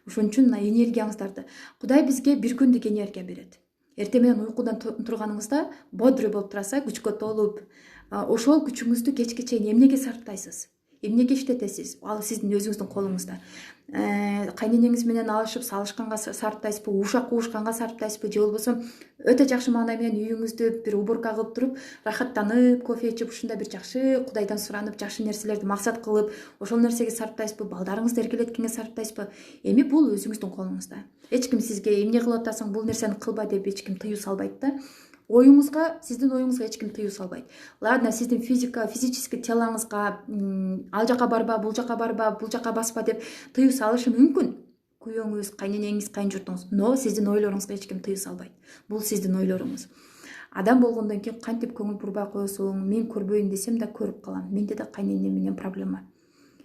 Ошон үчүн мына энергияңыздарды Кудай бизге бир күндүк энергия берет. Эртең менен уйкудан турганыңызда бодрый болуп турасыз, күчкө толуп, ошол күчүңүздү кечке чейин эмнеге сарптайсыз? Эмнеге иштетесиз? Ал сиздин өзүңүздүн колуңузда. Кайненеңиз менен алышып салышканга сарптайсызбы, ушак уушканга сарптайсызбы, же болбосо өтө жакшы маанай менен үйүңүздү бир убурка кылып туруп, рахаттанып, кофе ичип, ушундай бир жакшы Кудайдан суранып, жакшы нерселерди максат кылып, ошол нерсеге сарптайсызбы, балдарыңызды эркелеткенге сарптайсызбы? Эми бул өзүңүздүн колуңузда. Эч ким сизге эмне кылып атасың, бул нерсени кылба деп эч ким тыюу салбайт да. Сиздин оюңузга эч ким тыюу салбайт. Ладно, сиздин физический телоңузга ал жака барба, бул жака барба, бул жака баспа деп тыюу салышы мүмкүн. Күйөөңүз, кайненеңиз, кайынжуртуңуз, но сиздин ойлоруңузга эч ким тыюу салбайт. Бул сиздин ойлоруңуз. Адам болгондон кийин кантип көңүл бурбай коесуң? Мен көрбөйүн десем да көрүп калам. Менде да кайненем менен проблема.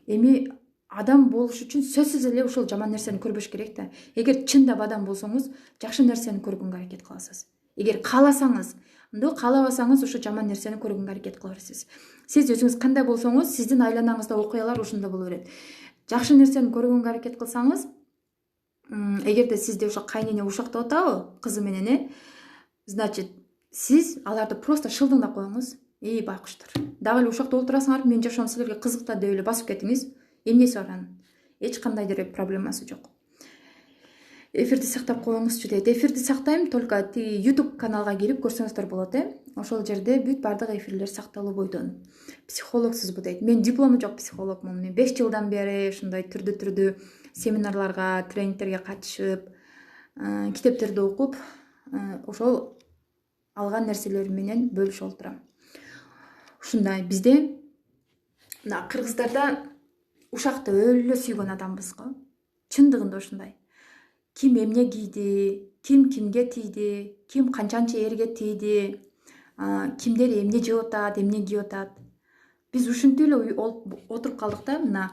Эми адам болуш үчүн сөзсүз эле ошол жаман нерсени көрбөш керек да. Эгер чындап адам болсоңуз, жакшы нерсени көргөнгө аракет кыласыз. Эгер кааласаңыз, каалабасаңыз ошо жаман нерсени көргөнгө аракет кыла бересиз. Сиз өзүңүз кандай болсоңуз, сиздин айланаңызда окуялар ошондой боло берет. Жакшы нерсени көргөнгө аракет кылсаңыз, эгерде сизде ошо кайнене ушактап атабы, кызы менен, значит, сиз аларды просто шылдыңдап коюңуз. Байкуштар, дагы эле ушакта отурасыңарбы, мен жашоом силерге кызык да деп эле басып кетиңиз. Эмнеси бар анын? Эч кандай деле проблемасы жок. Эфирди сактап коюңузчу дейт. Эфирди сактайм, только YouTube каналга кирип көрсөңүздөр болот, Ошол жерде бүт бардык эфирлер сакталуу бойдон. Психологсузбу дейт. Мен диплому жок психологмун. Мен 5 жылдан бери ушундай түрдүү семинарларга, тренингтерге катышып, китептерди окуп, ошол алган нерселерим менен бөлүшүп отурам. Ушундай бизде мына кыргыздарда ушакты өлө сүйгөн адамбыз го. Чындыгында ушундай. Ким эмне кийди, ким кимге тийди, ким канчанчы эрге тийди, кимдер эмне жеп атат, эмне кийип атат. Биз ушинтип эле отуруп калдык да, мына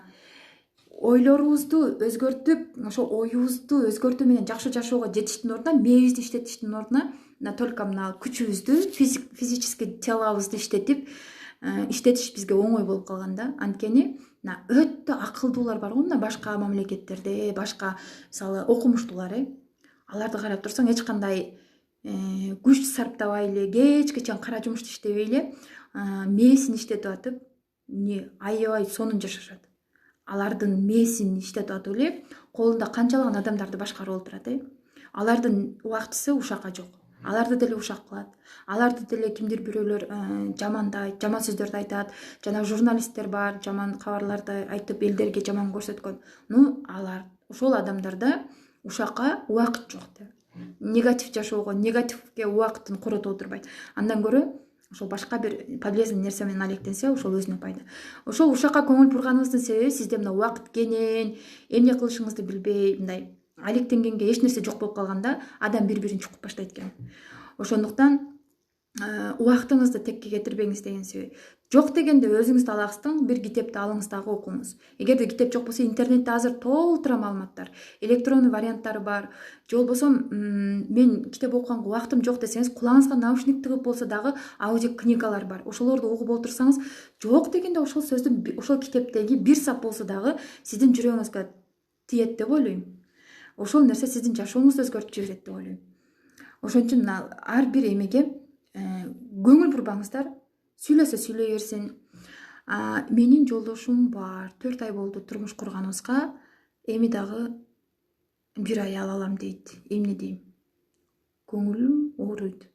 ойлорубузду өзгөртүп, ошо оюбузду өзгөртүү менен жакшы жашоого жетиштин ордуна, мээбизди иштетиштин ордуна, только мына күчүбүздү, физический телобузду иштетиш бизге оңой болуп калган да. Анткени өтө акылдуулар бар го, мына башка мамлекеттерде, башка мисалы окумуштуулар, аларды карап турсаң эч кандай күч сарптабай эле, кечке чейин кара жумушту иштебей эле, мээсин иштетип атып, аябай сонун жашашат. Алардын мээсин иштетип атып эле колунда канчалаган адамдарды башкарып отурат, Алардын убактысы ушакка жок. Аларды деле ушак кылат. Аларды деле кимдир бирөөлөр жамандайт, жаман сөздөрдү айтат. Жана журналисттер бар, жаман кабарларды айтып элдерге жаман көрсөткөн. Ошол адамдарда ушакка убакыт жок да. Негатив жашоого, негативге убакытын коротуп отурбайт. Андан көрө ошол башка бир полезный нерсе менен алектенсе, ошол өзүнө пайда. Ошол ушакка көңүл бурганыңыздын себеби сизде мына убакыт кенен, эмне кылышыңызды билбей, мындай алектенгенге эч нерсе жок болуп калганда адам бири-бирин чукуп баштайт экен. Ошондуктан убактыңызды текке кетирбеңиз деген себеп. Жок дегенде өзүңүздү аласыздың, бир китепти алыңыз дагы окуңуз. Эгерде китеп жок болсо, интернетте азыр толтура маалыматтар, электрондуу варианттары бар. Же болбосо мен китеп окуганга убактым жок десеңиз, кулагыңызга наушник тыгып болсо дагы аудио книгалар бар. Ошолорду угуп отурсаңыз, жок дегенде ошол сөздүн, ошол китептеги бир сап болсо дагы сиздин жүрөгүңүзгө тиет деп ойлойм. Ошол нерсе сиздин жашооңузду өзгөртүп жиберет деп ойлойм. Ошон үчүн ар бир эмеге көңүл бурбаңыздар. Сүйлөсө сүйлөй берсин. Менин жолдошум бар. 4 ай болду турмуш курганыбызга. Эми дагы 1 ай ала алам дейт. Эмне дейм? Көңүлүм ооруйт.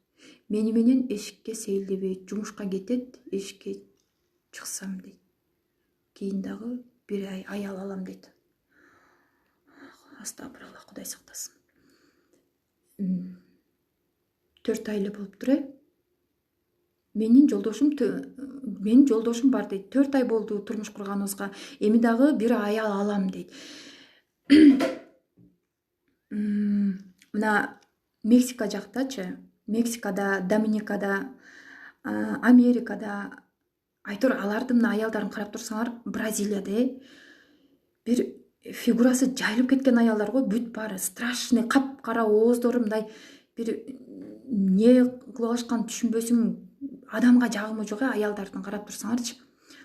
Мени менен эшикке сейилдебейт. Жумушка кетет, эшикке чыксам дейт. Кийин дагы 1 ай ала алам дейт. Астагфирулла, Кудай сактасын. 4 ай эле болуптур, Менин жолдошум бар дейт. 4 ай болду турмуш курганыбызга. Эми дагы 1 ай алам дейт. Мына Мексика жактачы, Мексикада, Доминикада, Америкада, айтор алардын аялдарын карап турсаңар, Бразилияда бир фигурасы жайылып кеткен аялдар го, бүт баары страшный, капкара ооздору, мындай бир эмне кылып алышканын түшүнбөсүң, адамга жагымы жок аялдардын, карап турсаңарчы.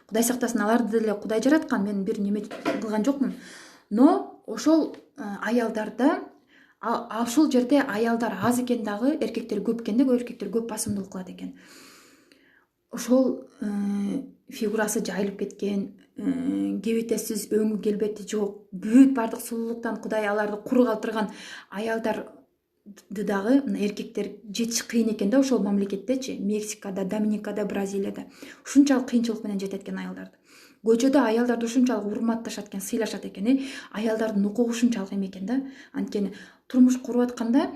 Кудай сактасын, аларды деле Кудай жараткан, мен бир неме кылган жокмун. Но ошол аялдарда ошол жерде аялдар аз экен дагы, эркектер көп экен да, эркектер көп басымдуулук кылат экен. Ошол фигурасы жайылып кеткен, кебетесиз, өңү келбети жок, бүт баардык сулуулуктан Кудай аларды куру калтырган аялдарды дагы эркектер жетиш кыйын экен да, ошол мамлекеттечи, Мексикада, Доминикада, Бразилияда ушунчалык кыйынчылык менен жетет экен аялдарды. Көчөдө аялдарды ушунчалык урматташат экен, сыйлашат экен, аялдардын укугу ушунчалык эме экен да. Анткени турмуш куруп атканда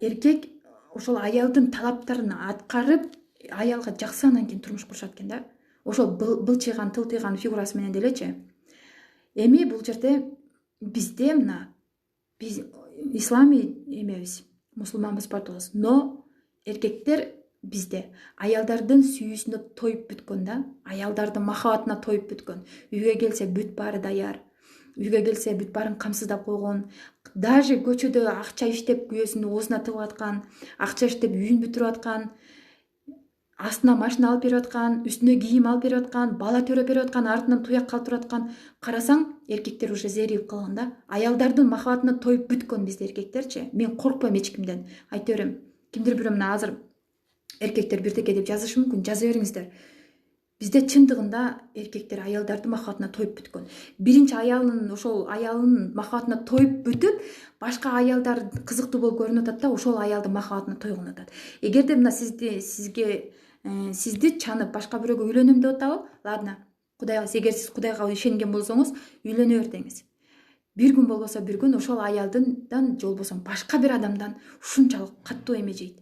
эркек ошол аялдын талаптарын аткарып, аялга жакса, анан кийин турмуш курушат экен да. Ошол былчыйган, тылтыйган фигурасы менен делечи. Эми бул жерде бизде биз ислами эмебиз, мусулманбыз, бардыгыбыз. Но эркектер бизде аялдардын сүйүүсүнө тоюп бүткөн да, аялдардын махабатына тоюп бүткөн. Үйгө келсе бүт баары даяр. Үйгө келсе бүт баарын камсыздап койгон. Даже көчөдө акча иштеп күйөөсүнүн оозуна тыгып аткан, акча иштеп үйүн бүтүрүп аткан, астына машина алып берип аткан, үстүнө кийим алып берип аткан, бала төрөп берип аткан, артынан туяк калтырып аткан. Карасаң, эркектер уже зерип калган да. Аялдардын махабатына тоюп бүткөн бизде эркектерчи. Мен коркпойм эч кимден. Айта берем. Кимдир бирөө мына азыр эркектер бирдеке деп жазышы мүмкүн, жаза бериңиздер. Бизде чындыгында эркектер аялдардын махабатына тоюп бүткөн. Биринчи ошол аялынын махабатына тоюп бүтүп, башка аялдар кызыктуу болуп көрүнүп атат да, ошол аялдын махабатына тойгон атат. Эгерде мына сизди чанып башка бирөөгө үйлөнөм деп атабы? Ладно, эгер сиз Кудайга ишенген болсоңуз, үйлөнө бер деңиз. Бир күн болбосо бир күн ошол аялдан же болбосо башка бир адамдан ушунчалык каттуу эме жейт.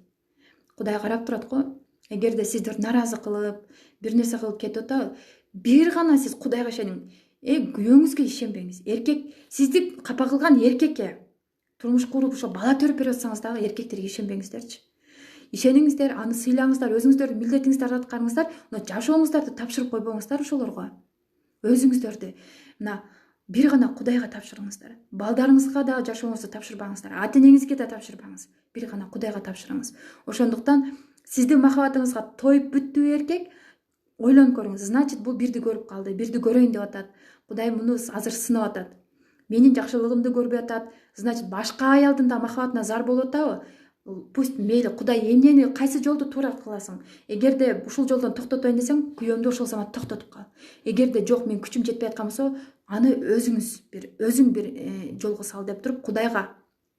Кудай карап турат го. Эгерде сиздер наразы кылып, бир нерсе кылып кетип атабы, бир гана сиз Кудайга ишениң. Күйөөңүзгө ишенбеңиз. Эркек, сизди капа кылган эркекке турмуш куруп, ошо бала төрөп берип атсаңыз дагы эркектерге ишенбеңиздерчи. Ишениңиздер, аны сыйлаңыздар, өзүңүздөрдүн милдетиңиздерди аткарыңыздар, но жашооңуздарды тапшырып койбоңуздар ошолорго. Өзүңүздөрдү мына бир гана Кудайга тапшырыңыздар. Балдарыңызга да жашооңузду тапшырбаңыздар, ата-энеңизге да тапшырбаңыз. Бир гана Кудайга тапшырыңыз. Ошондуктан сиздин махабатыңызга тоюп бүттү эркек, ойлонуп көрүңүз. Значит, бул бирди көрүп калды, бирди көрөйүн деп атат. Кудай муну азыр сынап атат. Менин жакшылыгымды көрбөй атат. Значит, башка аялдын да махабатына зар болуп атабы? Пусть мейли, Кудай эмнени, кайсы жолду туура кыласың? Эгерде ушул жолдон токтотоюн десең, күйөөмдү ошол замат токтотуп кал. Эгерде жок, мен күчүм жетпей аткан болсо, аны өзүң бир жолго сал деп туруп, Кудайга,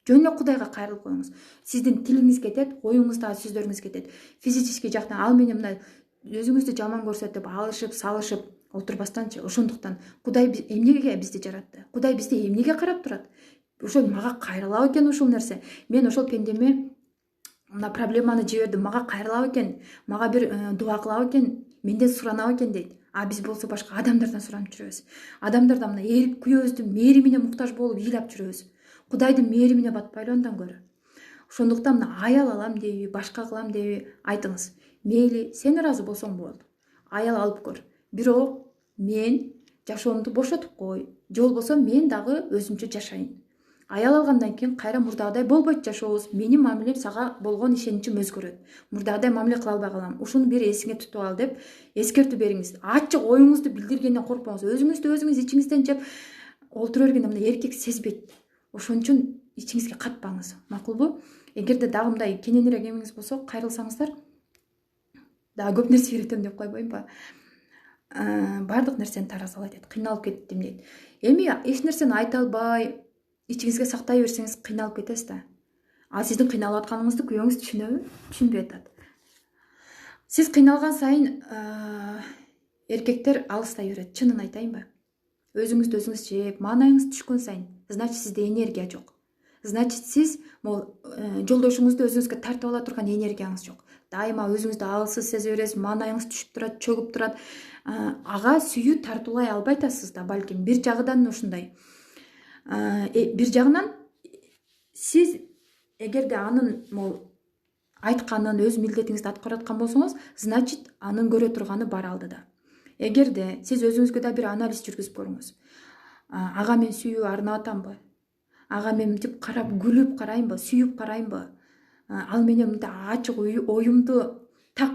жөн эле Кудайга кайрылып коюңуз. Сиздин тилиңиз кетет, оюңуздагы сөздөрүңүз кетет. Физический жактан ал менен мына өзүңүздү жаман көрсөтүп, алышып, салышып отурбастанчы. Ошондуктан Кудай эмнеге бизди жаратты? Кудай бизди эмнеге карап турат? Ошол мага кайрылабы экен ушул нерсе? Мен ошол пендеме мына проблеманы жибердим, мага кайрылабы экен, мага бир дуа кылабы экен, менден суранабы экен дейт. А биз болсо башка адамдардан суранып жүрөбүз. Адамдардан мына күйөөбүздүн мээримине муктаж болуп ыйлап жүрөбүз. Кудайдын мээримине батпайлы андан көрө. Ошондуктан мына аял алам дейби, башка кылам дейби, айтыңыз. Мейли, сен ыраазы болсоң болду. Аял алып көр. Бирок мен жашоомду бошотуп кой. Же болбосо мен дагы өзүмчө жашайын. Аял алгандан кийин кайра мурдагыдай болбойт жашообуз. Менин мамилем сага болгон ишеничим өзгөрөт. Мурдагыдай мамиле кыла албай калам. Ушуну бир эсиңе тутуп ал деп эскертүү бериңиз. Ачык оюңузду билдиргенден коркпоңуз. Өзүңүз ичиңизден жеп олтура бергенде мына эркек сезбейт. Ошон үчүн ичиңизге катпаңыз. Макулбу? Эгерде дагы мындай кененирээк эмеңиз болсо, кайрылсаңыздар, дагы көп нерсе үйрөтөм деп койбоймбу? Баардык нерсени таразалайт дейт. Кыйналып кеттим дейт. Эми эч нерсени айта албай, ичиңизге сактай берсеңиз кыйналып кетесиз да. А сиздин кыйналып атканыңызды күйөөңүз түшүнөбү? Түшүнбөй атат. Сиз кыйналган сайын эркектер алыстай берет. Чынын айтайынбы? Өзүңүздү өзүңүз жеп, маанайыңыз түшкөн сайын, значит сизде энергия жок. Значит сиз жолдошуңузду өзүңүзгө тартып ала турган энергияңыз жок. Дайыма өзүңүздү алсыз сезе бересиз, маанайыңыз түшүп турат, чөгүп турат. Ага сүйүү тартуулай албай атасыз да, балким. Бир жагынан ушундай. Бир жагынан сиз эгерде анын айтканын, өз милдетиңизди аткарып аткан болсоңуз, значит анын көрө турганы бар алдыда. Эгерде сиз өзүңүзгө да бир анализ жүргүзүп көрүңүз. Ага мен сүйүү арнап атамбы? Ага мен мынтип карап, күлүп карайынбы, сүйүп карайынбы? ал менен мындай ачык оюмду так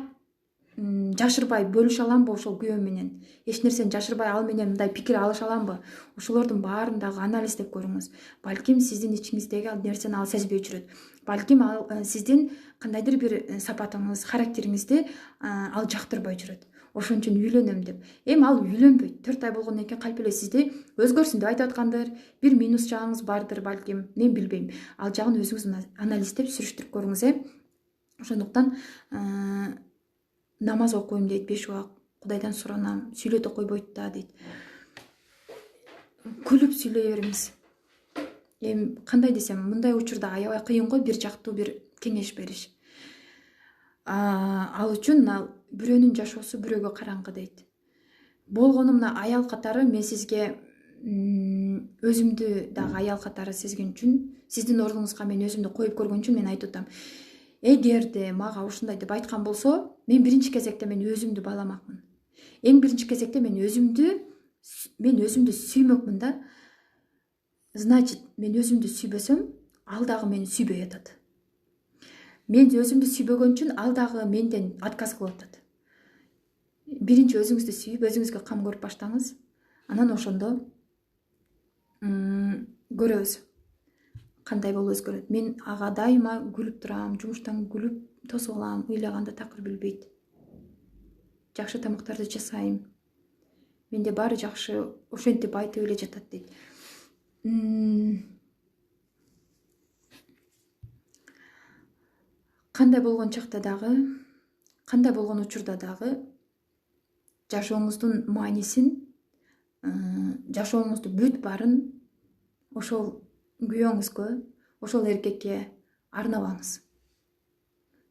жашырбай бөлүшө аламбы ошол күйөөм менен, эч нерсени жашырбай ал менен мындай пикир алыша аламбы? Ошолордун баарын дагы анализдеп көрүңүз. Балким сиздин ичиңиздеги нерсени ал сезбей жүрөт. Балким ал сиздин кандайдыр бир сапатыңыз, характериңизди ал жактырбай жүрөт. Ошон үчүн үйлөнөм деп. Эми ал үйлөнбөйт. 4 ай болгондон кийин калп эле сизди өзгөрсүн деп айтып аткандыр. Бир минус жагыңыз бардыр балким. Мен билбейм. Ал жагын өзүңүз анализдеп сүрүштүрүп көрүңүз. Ошондуктан намаз окуйм дейт 5 убак. Кудайдан суранам. Сүйлөтө койбойт да дейт. Күлүп сүйлөй бериңиз. Эми кандай десем, мындай учурда аябай кыйын го, бир жактуу бир кеңеш бериш. Ал үчүн бирөөнүн жашоосу бирөөгө караңгы дейт. Болгону мына аял катары мен сизге өзүмдү дагы аял катары сезген үчүн, сиздин ордуңузга мен өзүмдү коюп көргөн үчүн мен айтып атам. Эгерде мага ушундай деп айткан болсо, мен биринчи кезекте мен өзүмдү бааламакмын. Эң биринчи кезекте мен өзүмдү сүймөкмүн да. Значит, мен өзүмдү сүйбөсөм, ал дагы мени сүйбөй атат. Мен өзүмдү сүйбөгөн үчүн ал дагы менден отказ кылып атат. Биринчи өзүңүздү сүйүп, өзүңүзгө кам көрүп баштаңыз. Анан ошондо көрөбүз кандай болуп өзгөрөт. Мен ага дайыма күлүп турам, жумуштан күлүп тосуп алам, ыйлаганда такыр билбейт. Жакшы тамактарды жасайм. Менде баары жакшы, ошентип айтып эле жатат дейт. Кандай болгон чакта дагы, кандай болгон учурда дагы жашооңуздун маанисин, жашооңуздун бүт баарын ошол күйөөңүзгө, ошол эркекке арнабаңыз.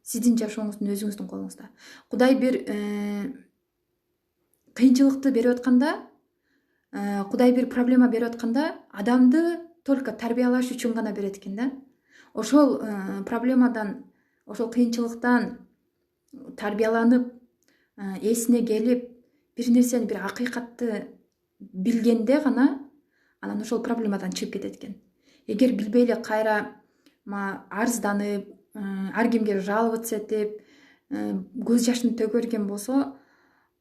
Сиздин жашооңуздун өзүңүздүн колуңузда. Кудай бир кыйынчылыкты берип атканда, Кудай бир проблема берип атканда, адамды только тарбиялаш үчүн гана берет экен да. Ошол проблемадан, ошол кыйынчылыктан тарбияланып, эсине келип, бир нерсени, бир акыйкатты билгенде гана анан ошол проблемадан чыгып кетет экен. Эгер билбей эле кайра арызданып, ар кимге жаловаться этип, көз жашын төгөрген болсо,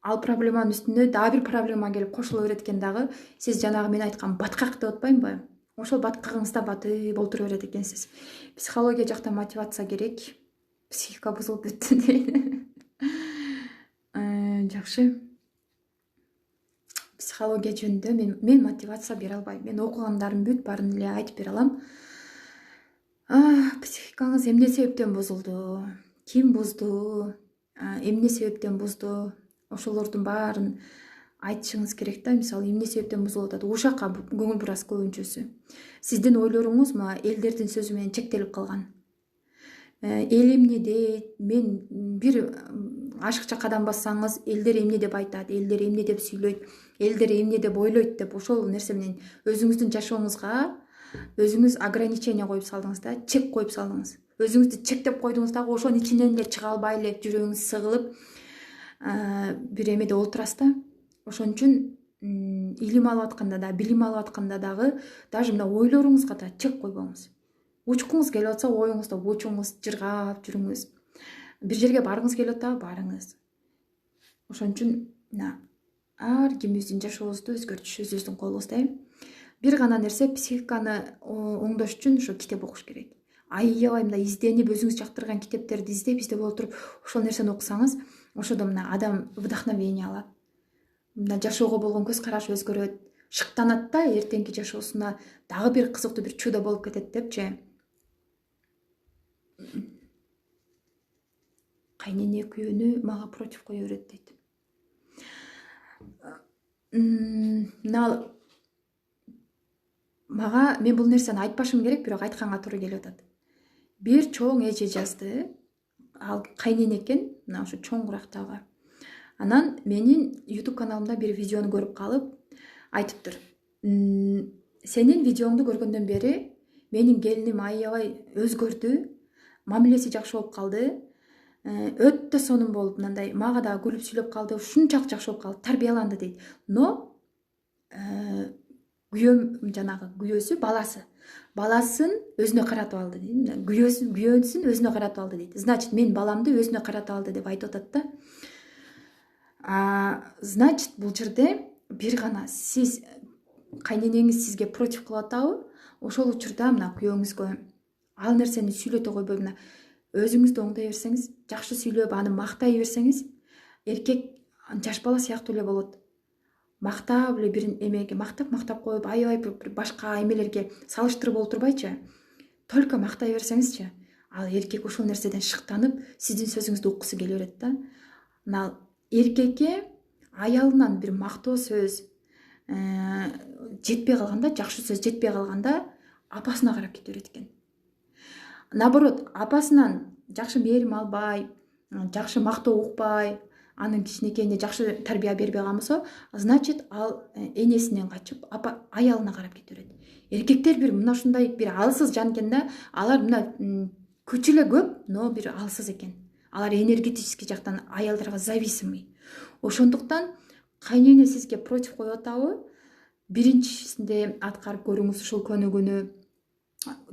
ал проблеманын үстүнө дагы бир проблема келип кошула берет экен дагы. Сиз жанагы мен айткан баткак деп атпаймынбы? Ошол баткагыңызда батып олтура берет экенсиз. Психология жакта мотивация керек. Психика бузулуп бүттү дейт. Жакшы. Психология жөнүндө мен мотивация бере албайм. Мен окугандарым бүт баарын эле айтып бере алам. Психикаңыз эмне себептен бузулду? Ким бузду? Эмне себептен бузду? Ошолордун баарын айтышыңыз керек да. Мисалы, эмне себептен бузулуп атат? Ушакка көңүл бурасыз көбүнчөсү. Сиздин ойлоруңуз элдердин сөзү менен чектелип калган. Эл эмне дейт? Мен бир ашыкча кадам бассаңыз, элдер эмне деп айтат, элдер эмне деп сүйлөйт, элдер эмне деп ойлойт деп ошол нерсе менен өзүңүздүн жашооңузга өзүңүз ограничение коюп салдыңыз да, чек коюп салдыңыз. Өзүңүздү чектеп койдуңуз дагы, ошонун ичинен эле чыга албай эле жүрөгүңүз сыгылып, бир эмеде олтурасыз да. Ошон үчүн илим алып атканда да, билим алып атканда дагы, даже мына ойлоруңузга да чек койбоңуз. Учкуңуз келип атса, оюңузда учуңуз, жыргап жүрүңүз. Бир жерге баргыңыз келип атпайбы, барыңыз. Ошон үчүн ар кимибиздин жашообузду өзгөртүш өзүбүздүн колубузда. Бир гана нерсе, психиканы оңдош үчүн ошо китеп окуш керек. Аябай мындай изденип, өзүңүз жактырган китептерди издеп отуруп, ошол нерсени окусаңыз, ошодо мына адам вдохновение алат. Мына жашоого болгон көз карашы өзгөрөт, шыктанат да, эртеңки жашоосуна дагы бир кызыктуу бир чудо болуп кетет депчи. Кайнене күйөөнү мага против кое берет дейт. Мага мен бул нерсени айтпашым керек, бирок айтканга туура келип атат. Бир чоң эже жазды. Ал кайнене экен, мына ошо чоң курактагы. Анан менин YouTube каналымда бир видеону көрүп калып, айтыптыр. Сенин видеоңду көргөндөн бери менин келиним аябай өзгөрдү, мамилеси жакшы болуп калды, өтө сонун болуп, мындай мага да күлүп сүйлөп калды, ушунчалык жакшы болуп калды, тарбияланды дейт. Но күйөөм, жанагы күйөөсү, баласы баласын өзүнө каратып алды дейт, күйөөсүн өзүнө каратып алды дейт. Значит, мен баламды өзүнө каратып алды деп айтып атат да. Значит, бул жерде бир гана сиз кайненеңиз сизге против кылып атабы, ошол учурда мына күйөөңүзгө ал нерсени сүйлөтө койбой мына өзүңүздү оңдой берсеңиз, жакшы сүйлөп аны мактай берсеңиз, эркек жаш бала сыяктуу эле болот. Мактап эле бир эмеге мактап коюп, аябай бир башка эмелерге салыштырып олтурбайчы, только мактай берсеңизчи, ал эркек ошол нерседен шыктанып, сиздин сөзүңүздү уккусу келе берет да. Мына эркекке аялынан бир мактоо сөз жетпей калганда, жакшы сөз жетпей калганда апасына карап кете берет экен. Наоборот, апасынан жакшы мээрим албай, жакшы мактоо укпай, анын кичинекейине жакшы тарбия бербей калган болсо, значит, ал энесинен качып, аялына карап кете берет. Эркектер бир мына ушундай бир алсыз жан экен да, алар мына күчү эле көп, но бир алсыз экен. Алар энергетический жактан аялдарга зависимый. Ошондуктан кайнене сизге против коюп атабы, биринчисинде аткарып көрүңүз ушул көнүгүүнү,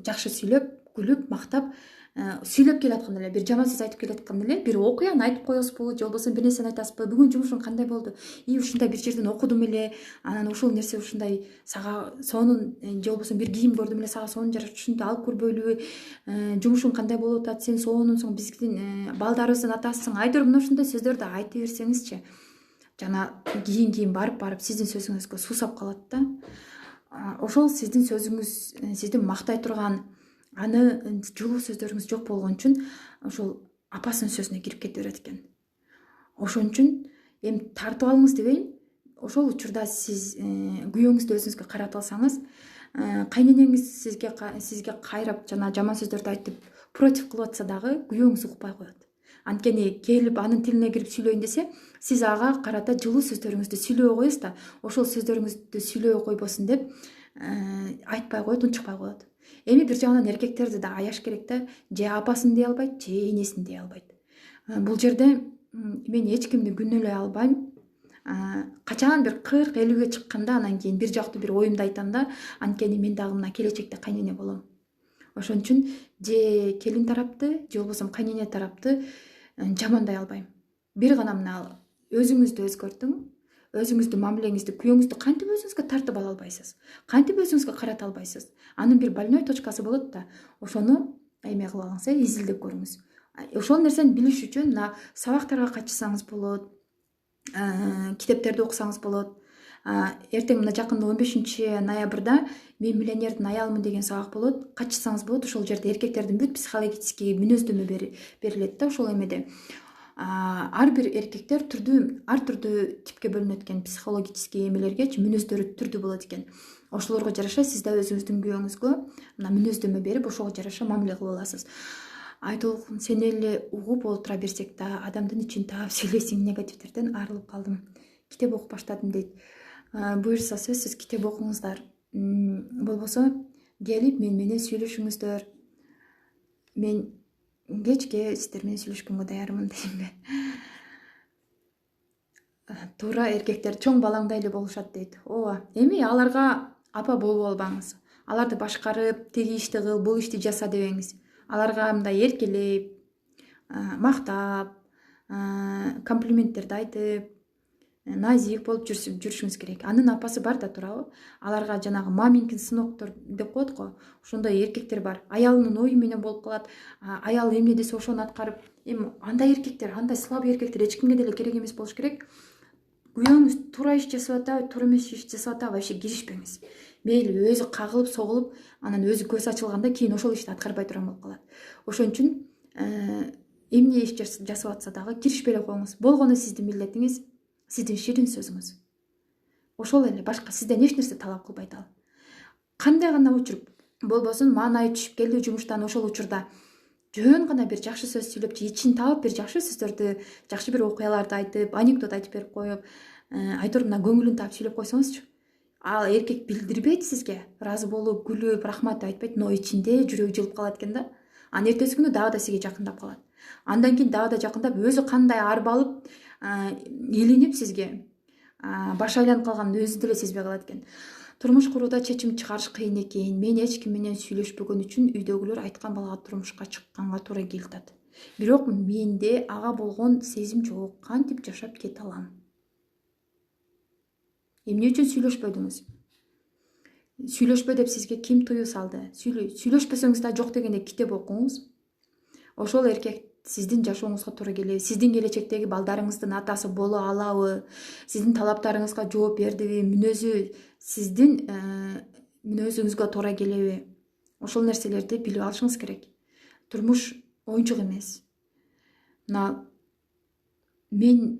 жакшы сүйлөп, күлүп, мактап, сүйлөп келатканда эле, бир жаман сөз айтып келатканда эле, бир окуяны айтып коесузбу, же болбосо бир нерсени айтасызбы, бүгүн жумушуң кандай болду, ушундай бир жерден окудум эле, анан ушул нерсе ушундай сага сонун, же болбосо бир кийим көрдүм эле, сага сонун жараша, ушинтип алып көрбөйлүбү, жумушуң кандай болуп атат, сен сонунсуң, биздин балдарыбыздын атасысың, айдыр мына ушундай сөздөрдү айтып берсеңизчи, жана кийин барып сиздин сөзүңүзгө суусап калат да. Ошол сиздин сөзүңүз, сиздин мактай турган аны жылуу сөздөрүңүз жок болгон үчүн ошол апасынын сөзүнө кирип кете берет экен. Ошон үчүн эми тартып алыңыз дебейм, ошол учурда сиз күйөөңүздү өзүңүзгө каратып алсаңыз, кайненеңиз сизге кайрап жана жаман сөздөрдү айтып против кылып атса дагы күйөөңүз укпай коет. Анткени келип анын тилине кирип сүйлөйүн десе, сиз ага карата жылуу сөздөрүңүздү сүйлөбөй коесуз да, ошол сөздөрүңүздү сүйлөбөй койбосун деп айтпай коет, унчукпай коет. Эми бир жагынан эркектерди да аяш керек да, же апасын дей албайт, же энесин дей албайт. Бул жерде мен эч кимди күнөөлөй албайм. Качан бир 40-50ге чыкканда анан кийин бир жактуу бир оюмду айтам да, анткени мен дагы мына келечекте кайнене болом. Ошон үчүн же келин тарапты, же болбосо кайнене тарапты жамандай албайм. Бир гана мына өзүңүздү өзгөртүң, өзүңүздүн мамилеңизди, күйөөңүздү кантип өзүңүзгө тартып ала албайсыз, кантип өзүңүзгө карата албайсыз. Анын бир больной точкасы болот да, ошону эме кылып алыңыз, изилдеп көрүңүз. Ошол нерсени билиш үчүн мына сабактарга катышсаңыз болот, китептерди окусаңыз болот. Эртең мына жакында 15-ноябрда мен миллионердин аялымын деген сабак болот, катышсаңыз болот. Ошол жерде эркектердин бүт психологический мүнөздөмө берилет да, ошол эмеде. Ар бир эркектер ар түрдүү типке бөлүнөт экен, психологический эмелергечи мүнөздөрү түрдүү болот экен. Ошолорго жараша сиз да өзүңүздүн күйөөңүзгө мына мүнөздөмө берип, ошого жараша мамиле кылып аласыз. Айтылган сени эле угуп олтура берсек да, адамдын ичин таап сүйлөйсүң, негативдерден арылып калдым. Китеп окуп баштадым дейт. Буюрса сөзсүз китеп окуңуздар. Болбосо келип мен менен сүйлөшүңүздөр. Мен кечке сиздер менен сүйлөшкөнгө даярмын деймби. Туура эркектер чоң балаңдай эле болушат дейт. Ооба, эми аларга апа болуп албаңыз. Аларды башкарып, тиги ишти кыл, бул ишти жаса дебеңиз. Аларга мындай эркелеп, мактап, комплименттерди айтып, назик болуп жүрүшүңүз керек. Анын апасы бар да, туурабы? Аларга жанагы маминкин сыноктор деп коет го. Ошондой эркектер бар. Аялынын ою менен болуп калат. Аялы эмне десе ошону аткарып. Эми андай эркектер, андай слабый эркектер эч кимге деле керек эмес болуш керек. Күйөөңүз туура иш жасап атабы, туура эмес иш жасап атабы, вообще киришпеңиз. Мейли өзү кагылып, согулуп, анан өзү көз ачылганда кийин ошол ишти аткарбай турган болуп калат. Ошон үчүн эмне иш жасап атса дагы киришпей эле коюңуз. Болгону сиздин милдетиңиз, сиздин ширин сөзүңүз. Ошол эле, башка сизден эч нерсе талап кылбайт ал. Кандай гана учур болбосун, маанайы түшүп келди жумуштан, ошол учурда жөн гана бир жакшы сөз сүйлөп, ичин таап бир жакшы сөздөрдү, жакшы бир окуяларды айтып, анекдот айтып берип коюп, айтор мына көңүлүн таап сүйлөп койсоңузчу. Ал эркек билдирбейт сизге, ыраазы болуп, күлүп, рахмат деп айтпайт, но ичинде жүрөгү жылып калат экен да. Анан эртеси күнү дагы да сизге жакындап калат. Андан кийин дагы да жакындап, өзү кандай арбалып, илинип сизге башы айланып калганын өзү деле сезбей калат экен. Турмуш курууда чечим чыгарыш кыйын экен. Мен эч ким менен сүйлөшпөгөн үчүн үйдөгүлөр айткан балага турмушка чыкканга туура келип. Бирок менде ага болгон сезим жок. Кантип жашап кете алам? Эмне үчүн сүйлөшпөдүңүз? Сүйлөшпө деп сизге ким тыюу салды? Сүйлөшпөсөңүз да жок дегенде китеп окуңуз. Ошол эркек сиздин жашооңузга туура келеби? Сиздин келечектеги балдарыңыздын атасы боло алабы? Сиздин талаптарыңызга жооп бердиби? Мүнөзү сиздин мүнөзүңүзгө туура келеби? Ошол нерселерди билип алышыңыз керек. Турмуш оюнчук эмес. Мен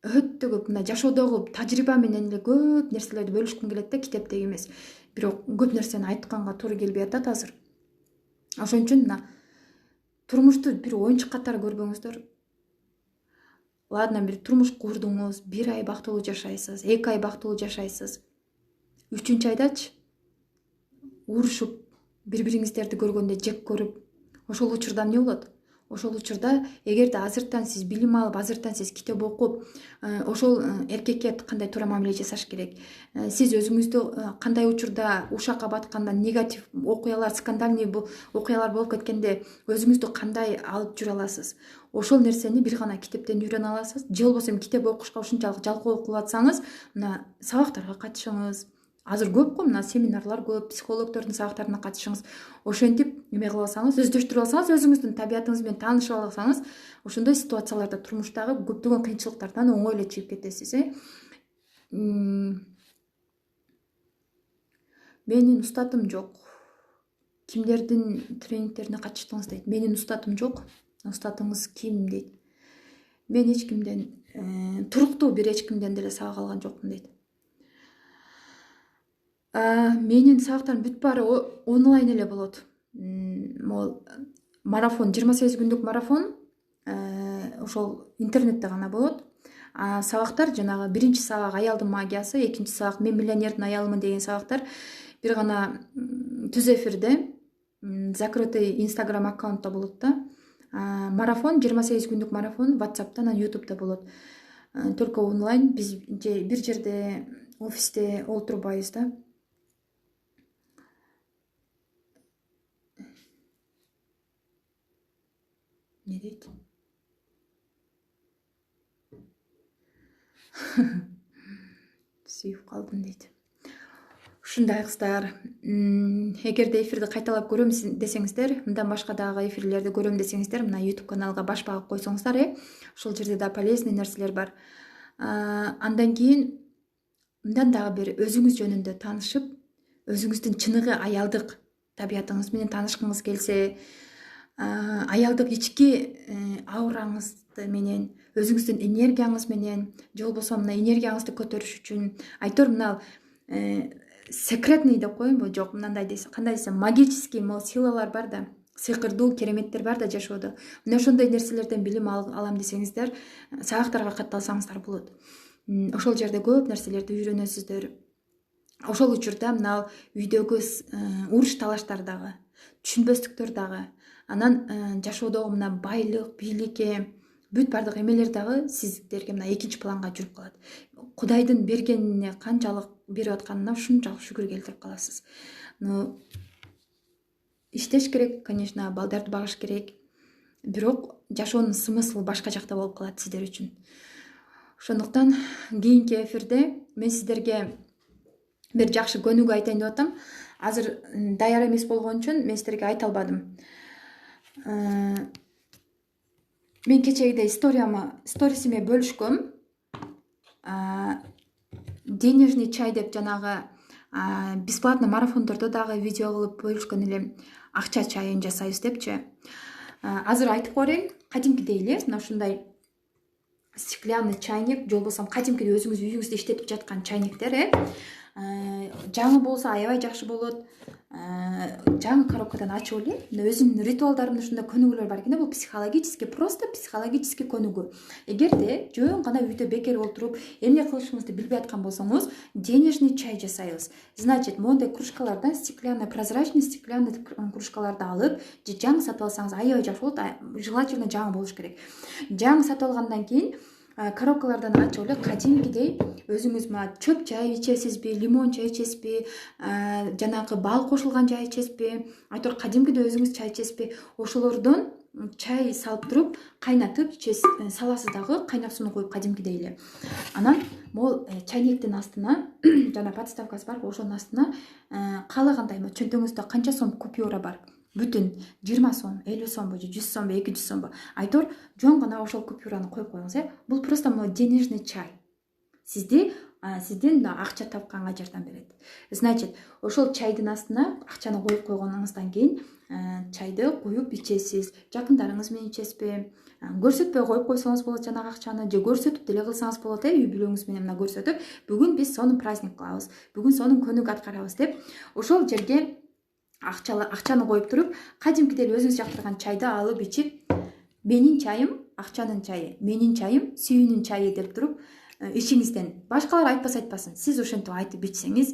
өтө көп мына жашоодогу тажрыйба менен эле көп нерселерди бөлүшкүм келет да, китептеги эмес. Бирок көп нерсени айтканга туура келбей атат азыр. Ошон үчүн мына турмушту бир оюнчук катары көрбөңүздөр. Ладно, бир турмуш курдуңуз, 1 ай бактылуу жашайсыз, 2 ай бактылуу жашайсыз. 3-чү айдачы урушуп, бири-бириңиздерди көргөндө жек көрүп, ошол учурда эмне болот? Ошол учурда эгерде азыртан сиз билим алып, азыртан сиз китеп окуп, ошол эркекке кандай туура мамиле жасаш керек? Сиз өзүңүздү кандай учурда ушакка батканда, негатив окуялар, скандальный окуялар болуп кеткенде өзүңүздү кандай алып жүрө аласыз? Ошол нерсени бир гана китептен үйрөнө аласыз. Же болбосо китеп окушка ушунчалык жалкоо кылып атсаңыз, мына сабактарга катышыңыз. Азыр көп го, мына семинарлар көп, психологдордун сабактарына катышыңыз. Ошентип эме кылып алсаңыз, өздөштүрүп алсаңыз, өзүңүздүн табиятыңыз менен таанышып алсаңыз, ошондой ситуацияларда турмуштагы көптөгөн кыйынчылыктардан оңой эле чыгып кетесиз. Менин устатым жок. Кимдердин тренингтерине катыштыңыз дейт. Менин устатым жок. Устатыңыз ким дейт. Мен эч кимден, туруктуу бир эч кимден деле сабак алган жокмун дейт. Менин сабактарым бүт баары онлайн эле болот. Могул марафон, 28 күндүк марафон ошол интернетте гана болот. Сабактар жанагы биринчи сабак аялдын магиясы, экинчи сабак мен миллионердин аялымын деген сабактар бир гана түз эфирде, закрытый инстаграм аккаунтта болот да. Марафон 28 күндүк марафон WhatsApp'та, анан YouTube'да болот. Только онлайн, биз бир жерде офисте олтурбайбыз да. Не дейт? Сүйүп калдым дейт. Ушундай кыздар, эгерде эфирди кайталап көрөм десеңиздер, мындан башка дагы эфирлерди көрөм десеңиздер, мына YouTube каналга баш багып койсоңуздар, ошол жерде да полезный нерселер бар. Андан кийин мындан дагы бир өзүңүз жөнүндө таанышып, өзүңүздүн чыныгы аялдык табиятыңыз менен таанышкыңыз келсе, аялдык ички аураңыз менен, өзүңүздүн энергияңыз менен, же болбосо мына энергияңызды көтөрүш үчүн, айтор мына секретный деп коеюнбу, жок, мындай десе, кандай десем, магический силалар бар да, сыйкырдуу кереметтер бар да жашоодо. Мына ошондой нерселерден билим алам десеңиздер, сабактарга катталсаңыздар болот. Ошол жерде көп нерселерди үйрөнөсүздөр. Ошол учурда мына үйдөгү уруш талаштар дагы, түшүнбөстүктөр дагы, анан жашоодогу мына байлык, бийликке, бүт бардык эмелер дагы сиздерге мына экинчи планга жүрүп калат. Кудайдын бергенине канчалык берип атканына ушунчалык шүгүр келтирип каласыз. Иштеш керек, конечно, балдарды багыш керек. Бирок жашоонун смыслы башка жакта болуп калат сиздер үчүн. Ошондуктан кийинки эфирде мен сиздерге бир жакшы көнүгүү айтайын деп атам. Азыр даяр эмес болгон үчүн мен сиздерге айта албадым. Мен кечегидей сторисиме бөлүшкөм. Денежный чай деп жанагы бесплатно марафондордо дагы видео кылып бөлүшкөн элем. Акча чайын жасайбыз депчи. Азыр айтып коеюн, кадимкидей эле мына ушундай стеклянный чайник, же болбосо кадимкидей өзүңүз үйүңүздө иштетип жаткан чайниктер, жаңы болсо аябай жакшы болот. Жаңы коробкадан ачып эле, өзүмдүн ритуалдарымда ушундай көнүгүүлөр бар экен. Бул психологический, просто психологический көнүгүү. Эгерде жөн гана үйдө бекер отуруп, эмне кылышыңызды билбей аткан болсоңуз, денежный чай жасайбыз. Значит, мондай кружкалардан, стеклянный, прозрачный стеклянный кружкаларды алып, жаңы сатып алсаңыз аябай жакшы болот. Желательно жаңы болуш керек. Жаңы сатып алгандан кийин коробкалардан ачып эле кадимкидей өзүңүз чөп чай ичесизби, лимон чай ичесизби, жанагы бал кошулган чай ичесизби, айтор кадимкидей өзүңүз чай ичесизби, ошолордон чай салып туруп кайнатып ичесиз, саласыз дагы кайнап сууну коюп кадимкидей эле. Анан могул чайнектин астына жана подставкасы бар, ошонун астына каалагандай чөнтөгүңүздө канча сом купюра бар, бүтүн 20 сом, 50 сомбу, 100 сомбу, 200 сомбу, айтор жөн гана ошол купюраны коюп коюңуз. Бул просто денежный чай. Сиздин акча тапканга жардам берет. Значит, ошол чайдын астына акчаны коюп койгонуңуздан кийин чайды куюп ичесиз, жакындарыңыз менен ичесизби, көрсөтпөй коюп койсоңуз болот жанагы акчаны, же көрсөтүп деле кылсаңыз болот, үй бүлөңүз менен көрсөтүп, бүгүн биз сонун праздник кылабыз, бүгүн сонун көнүк аткарабыз деп, ошол жерге акчаны коюп туруп, кадимкидей өзүңүз жактырган чайды алып ичип, менин чайым акчанын чайы, менин чайым сүйүүнүн чайы деп туруп ичиңизден. Башкалар айтпасын, сиз ошентип айтып ичсеңиз,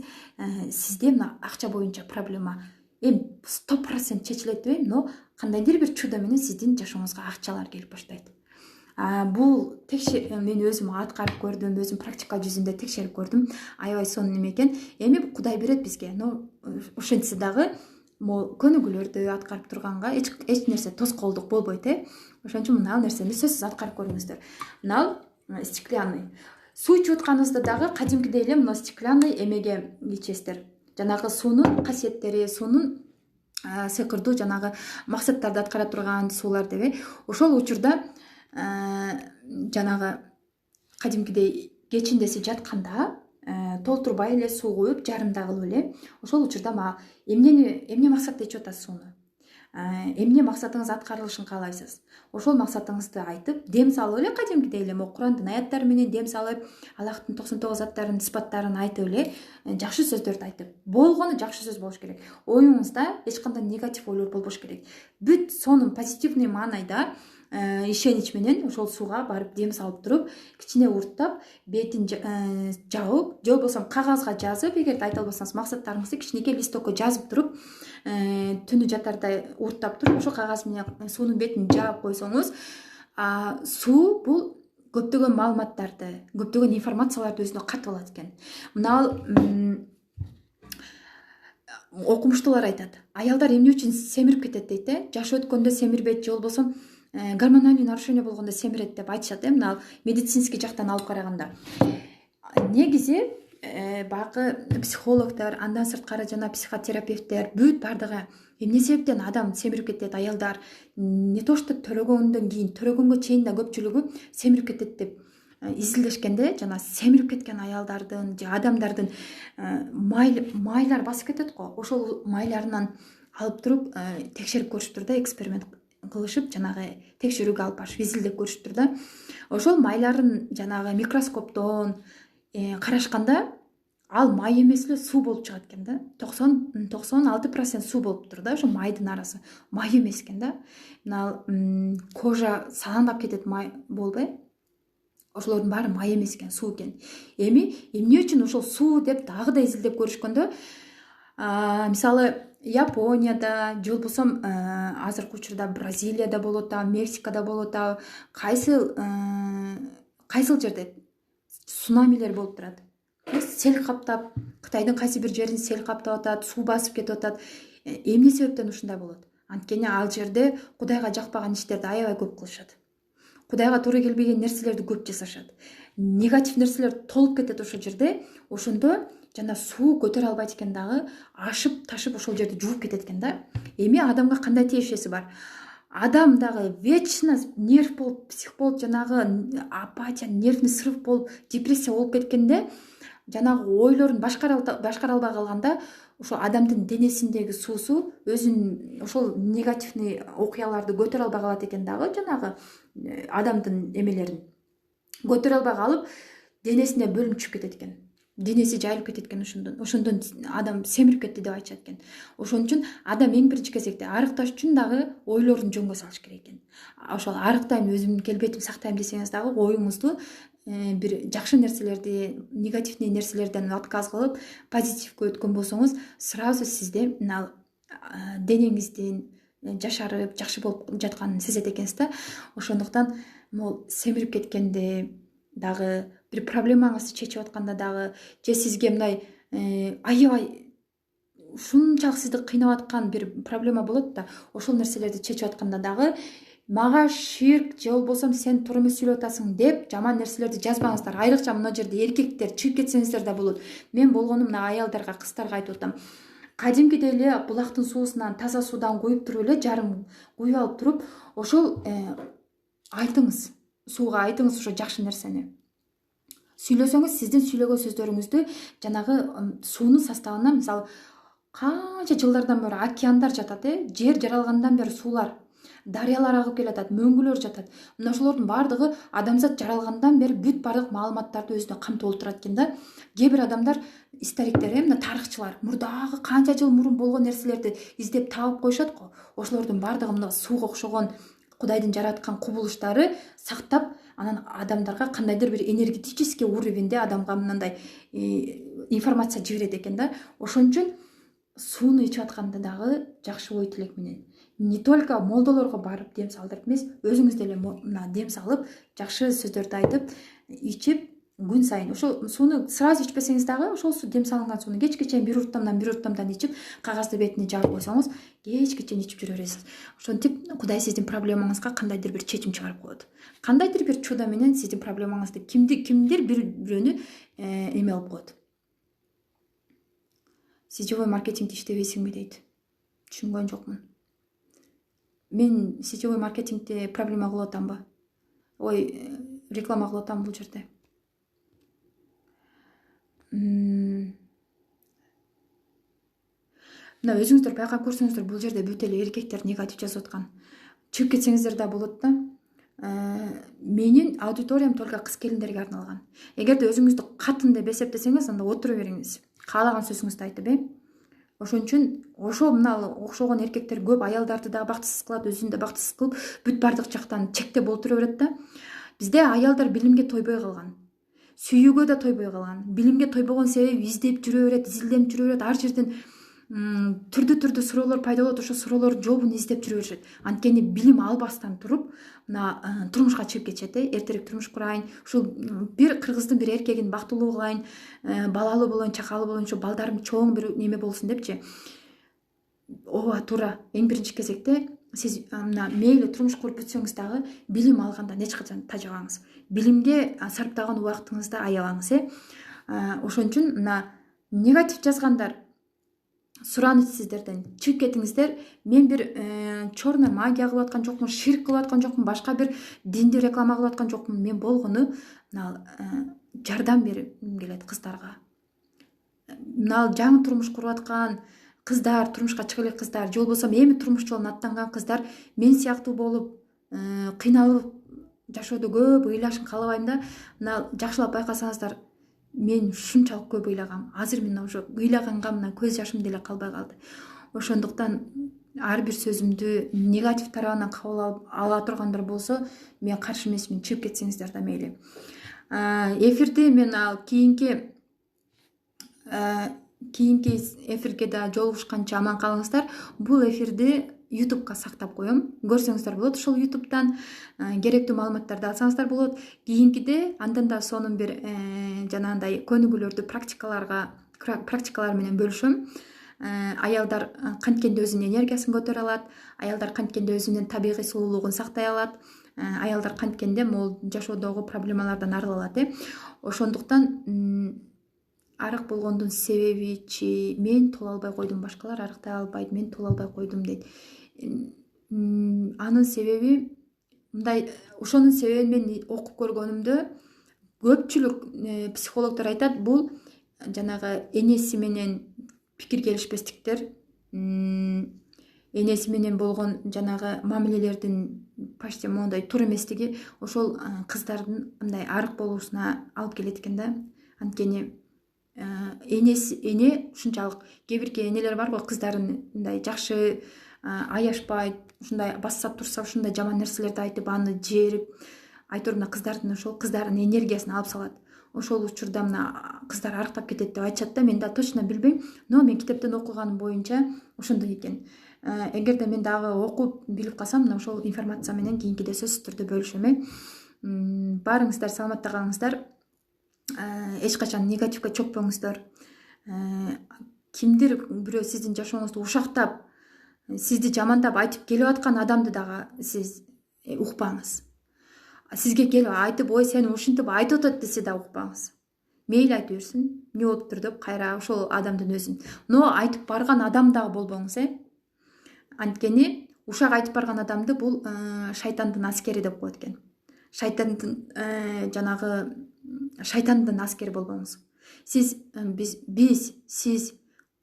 сизде мына акча боюнча проблема 100% чечилет, но кандайдыр бир чудо менен сиздин жашооңузга акчалар келип баштайт. Бул мен өзүм аткарып көрдүм, өзүм практика жүзүндө текшерип көрдүм. Аябай сонун эме экен. Эми Кудай берет бизге, но ошентсе дагы көнүгүүлөрдү аткарып турганга эч нерсе тоскоолдук болбойт. Ошон үчүн мына нерсени сөзсүз аткарып көрүңүздөр. Мына стеклянный суу ичип атканыңызда дагы кадимкидей эле мына стеклянный эмеге ичесиздер. Жанагы суунун касиеттери, суунун сыйкырдуу жанагы максаттарды аткара турган суулар деп, ошол учурда жанагы кадимкидей кечинде сиз жатканда толтурбай эле суу куюп, жарымда кылып эле, ошол учурда эмне максатта ичип атасыз сууну, эмне максатыңыз аткарылышын каалайсыз, ошол максатыңызды айтып, дем салып эле кадимкидей эле Курандын аяттары менен дем салып, Аллахтын 99 заттарын, сыпаттарын айтып эле, жакшы сөздөрдү айтып, болгону жакшы сөз болуш керек. Оюңузда эч кандай негатив ойлор болбош керек. Бүт сонун позитивный маанайда ишенич менен ошол сууга барып дем салып туруп, кичине урттап, бетин жабып, же болбосо кагазга жазып, эгерде айта албасаңыз максаттарыңызды кичинекей листокко жазып туруп, түнү жатарда урттап туруп, ошол кагаз менен суунун бетин жаап койсоңуз, суу бул көптөгөн маалыматтарды, көптөгөн информацияларды өзүнө картып алат экен. Мына окумуштуулар айтат, аялдар эмне үчүн семирип кетет дейт, жашы өткөндө семирбейт, же болбосо гормональный нарушение болгондо семирет деп айтышат. Мына медицинский жактан алып караганда негизи багы психологдор, андан сырткары жана психотерапевттер бүт бардыгы эмне себептен адам семирип кетет, аялдар не то что төрөгөндөн кийин, төрөгөнгө чейин да көпчүлүгү семирип кетет деп изилдешкенде, жана семирип кеткен аялдардын же адамдардын майлар басып кетет го, ошол майларынан алып туруп текшерип көрүшүптүр да, эксперимент кылышып, жанагы текшерүүгө алып барышып изилдеп көрүшүптүр да. Ошол майларын жанагы микроскоптон карашканда, ал май эмес эле суу болуп чыгат экен да. 96% суу болуптур да, ошо майдын арасы. Май эмес экен да. Мына кожа салаңдап кетет, май болбой. Ошолордун баары май эмес экен, суу экен. Эми эмне үчүн ошол суу деп дагы да изилдеп көрүшкөндө, мисалы Японияда, же болбосо азыркы учурда Бразилияда болот, Мексикада болот, кайсыл жерде цунамилер болуп турат. Сел каптап, Кытайдын кайсы бир жерин сел каптап атат, суу басып кетип атат. Эмне себептен ушундай болот? Анткени ал жерде Кудайга жакпаган иштерди аябай көп кылышат. Кудайга туура келбеген нерселерди көп жасашат. Негатив нерселер толуп кетет ошол жерде. Ошондо жана суу көтөрө албайт экен дагы, ашып ташып ошол жерди жууп кетет экен да. Эми адамга кандай тиешеси бар? Адам дагы вечно нерв болуп, псих болуп, жанагы апатия, нервный срыв болуп, депрессия болуп кеткенде, жанагы ойлорун башкара албай калганда, ошо адамдын денесиндеги суусу өзүнүн ошол негативный окуяларды көтөрө албай калат экен дагы, жанагы адамдын эмелерин көтөрө албай калып, денесине бөлүнүп чыгып кетет экен. Денеси жайылып кетет экен, ошондон адам семирип кетти деп айтышат экен. Ошон үчүн адам эң биринчи кезекте арыкташ үчүн дагы ойлорун жөнгө салыш керек экен. Ошол арыктайм, өзүмдүн келбетимди сактайм десеңиз дагы, оюңузду бир жакшы нерселерди, негативный нерселерден отказ кылып, позитивге өткөн болсоңуз, сразу сизде мына денеңиздин жашарып, жакшы болуп жатканын сезет экенсиз да. Ошондуктан могул семирип кеткенди, дагы, бир проблемаңызды чечип атканда дагы, же сизге мындай аябай ушунчалык сизди кыйнап аткан бир проблема болот да, ошол нерселерди чечип атканда дагы мага ширк же болбосо сен туура эмес сүйлөп атасың деп жаман нерселерди жазбаңыздар. Айрыкча мына жерде эркектер чыгып кетсеңиздер да болот. Мен болгону мына аялдарга, кыздарга айтып атам. Кадимкидей эле булактын суусунан таза суудан куюп туруп эле, жарым куюп алып туруп, ошол айтыңыз, сууга айтыңыз ошо жакшы нерсени. Сүйлөсөңүз, сиздин сүйлөгөн сөздөрүңүздү жанагы суунун составына, мисалы, канча жылдардан бери океандар жатат, жер жаралгандан бери суулар, дарыялар агып келатат, мөңгүлөр жатат. Мына ошолордун баардыгы адамзат жаралгандан бери бүт баардык маалыматтарды өзүнө камтып олтурат экен да. Кээ бир адамдар, историктер, мына тарыхчылар, мурдагы канча жыл мурун болгон нерселерди издеп таап коюшат го. Ошолордун баардыгы мына сууга окшогон Кудайдын жараткан кубулуштары сактап, анан адамдарга кандайдыр бир энергетический уровеньде адамга мындай информация жиберет экен да. Ошон үчүн сууну ичип атканда дагы жакшы ой тилек менен, не только молдолорго барып дем салдырып эмес, өзүңүз деле мына дем салып, жакшы сөздөрдү айтып, ичип, күн сайын ошол сууну сразу ичпесеңиз дагы, ошол дем салынган сууну кечке чейин бир урттамдан ичип, кагазды бетине жаап койсоңуз, кечке чейин ичип жүрө бересиз. Ошентип Кудай сиздин проблемаңызга кандайдыр бир чечим чыгарып коет. Кандайдыр бир чудо менен сиздин проблемаңызды кимдир бирөөнү эме кылып коет. Сетевой маркетингди иштебейсиңби дейт. Түшүнгөн жокмун. Мен сетевой маркетингди проблема кылып атамбы? Ой, реклама кылып атам бул жерде. Мына өзүңүздөр байкап көрсөңүздөр, бул жерде бүт эле эркектер негатив жазып аткан. Чыгып кетсеңиздер да болот да. Менин аудиториям только кыз келиндерге арналган. Эгерде өзүңүздү катын деп эсептесеңиз, анда отура бериңиз. Каалаган сөзүңүздү айтып, Ошон үчүн ошо мына окшогон эркектер көп, аялдарды да бактысыз кылат, өзүн да бактысыз кылып, бүт бардык жактан чектеп олтура берет да. Бизде аялдар билимге тойбой калган. Сүйүүгө да тойбой калган. Билимге тойбогон себеби издеп жүрө берет, изилденип жүрө берет. Ар жерден түрдүү суроолор пайда болот, ошо суроолордун жообун издеп жүрө беришет. Анткени билим албастан туруп, мына турмушка чыгып кетишет, эртерээк турмуш курайын, ушул бир кыргыздын бир эркегин бактылуу кылайын, балалуу болоюн, чакалуу болоюн, ошо балдарым чоң бир неме болсун депчи. Ооба, туура. Эң биринчи кезекте сиз мына мейли турмуш куруп бүтсөңүз дагы билим алгандан эч качан тажабаңыз. Билимге сарптаган убактыңызды аябаңыз, Ошон үчүн мына негатив жазгандар, сураныч сиздерден, чыгып кетиңиздер. Мен бир черная магия кылып аткан жокмун, ширк кылып аткан жокмун, башка бир динди реклама кылып аткан жокмун. Мен болгону жардам бергим келет кыздарга. Мына жаңы турмуш куруп аткан кыздар, турмушка чыга элек кыздар, же болбосо эми турмуш жолун аттанган кыздар мен сыяктуу болуп, кыйналып жашоодо көп ыйлашын каалабайм да. Мына жакшылап байкасаңыздар, мен ушунчалык көп ыйлагам. Азыр мен уже ыйлаганга мына көз жашым деле калбай калды. Ошондуктан ар бир сөзүмдү негатив тарабынан кабыл ала тургандар болсо, мен каршы эмесмин, чыгып кетсеңиздер да мейли. Эфирди мен кийинки эфирге да жолугушканча аман калыңыздар. Бул эфирди YouTube'га сактап коем. Көрсөңүздөр болот ошол YouTube'дан, керектүү маалыматтарды алсаңыздар болот. Кийинкиде андан да сонун бир жанагындай көнүгүүлөрдү практикалар менен бөлүшөм. Аялдар канткенде өзүнүн энергиясын көтөрө алат, аялдар канткенде өзүнүн табигый сулуулугун сактай алат, аялдар канткенде могул жашоодогу проблемалардан арыла алат. Ошондуктан арык болгондун себебичи мен толо албай койдум, башкалар арыктай албайт, мен толо албай койдум дейт. Анын себеби мындай, ошонун себебин мен окуп көргөнүмдө көпчүлүк психологдор айтат, бул жанагы энеси менен пикир келишпестиктер, энеси менен болгон жанагы мамилелердин почти моундай туура эместиги ошол кыздардын мындай арык болуусуна алып келет экен да. Анткени эне ушунчалык, кээ бирки энелер бар го, кыздарын мындай жакшы аяшпайт, ушундай басса турса ушундай жаман нерселерди айтып, аны жээрип, айтор мына кыздардын энергиясын алып салат. Ошол учурда мына кыздар арыктап кетет деп айтышат да. Мен да точно билбейм, но мен китептен окуганым боюнча ошондой экен. Эгерде мен дагы окуп билип калсам, мына ошол информация менен кийинкиде сөзсүз түрдө бөлүшөм. Баарыңыздар саламатта калыңыздар. Эч качан негативге чөкпөңүздөр. Кимдир бирөө сиздин жашооңузду ушактап, сизди жамандап айтып келип аткан адамды дагы сиз укпаңыз. Сизге келип айтып, ой сени ушинтип айтып атат десе да укпаңыз. Мейли айта берсин, эмне болуптур деп кайра ошол адамдын өзүн. Но айтып барган адам дагы болбоңуз, Анткени ушак айтып барган адамды бул шайтандын аскери деп коет экен. Шайтандын аскери болбоңуз. Сиз сиз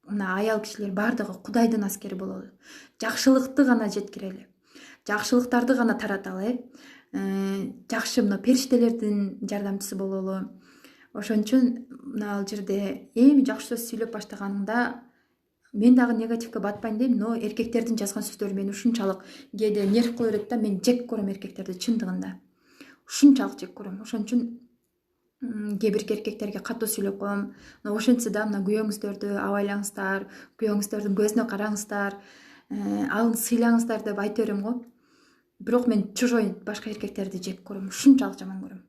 мына аял кишилер баардыгы Кудайдын аскери бололу. Жакшылыкты гана жеткирели. Жакшылыктарды гана тараталы, жакшы мына периштелердин жардамчысы бололу. Ошон үчүн мына ал жерде эми жакшы сөз сүйлөп баштаганыңда мен дагы негативге батпайм дейм, но эркектердин жазган сөздөрү мени ушунчалык кээде нерв кыла берет да, мен жек көрөм эркектерди чындыгында. Ушунчалык жек көрөм. Ошон үчүн кээ бир эркектерге катуу сүйлөп коем. Ошентсе да мына күйөөңүздөрдү абайлаңыздар, күйөөңүздөрдүн көзүнө караңыздар, аны сыйлаңыздар деп айта берем го. Бирок мен чужой башка эркектерди жек көрөм, ушунчалык жаман көрөм.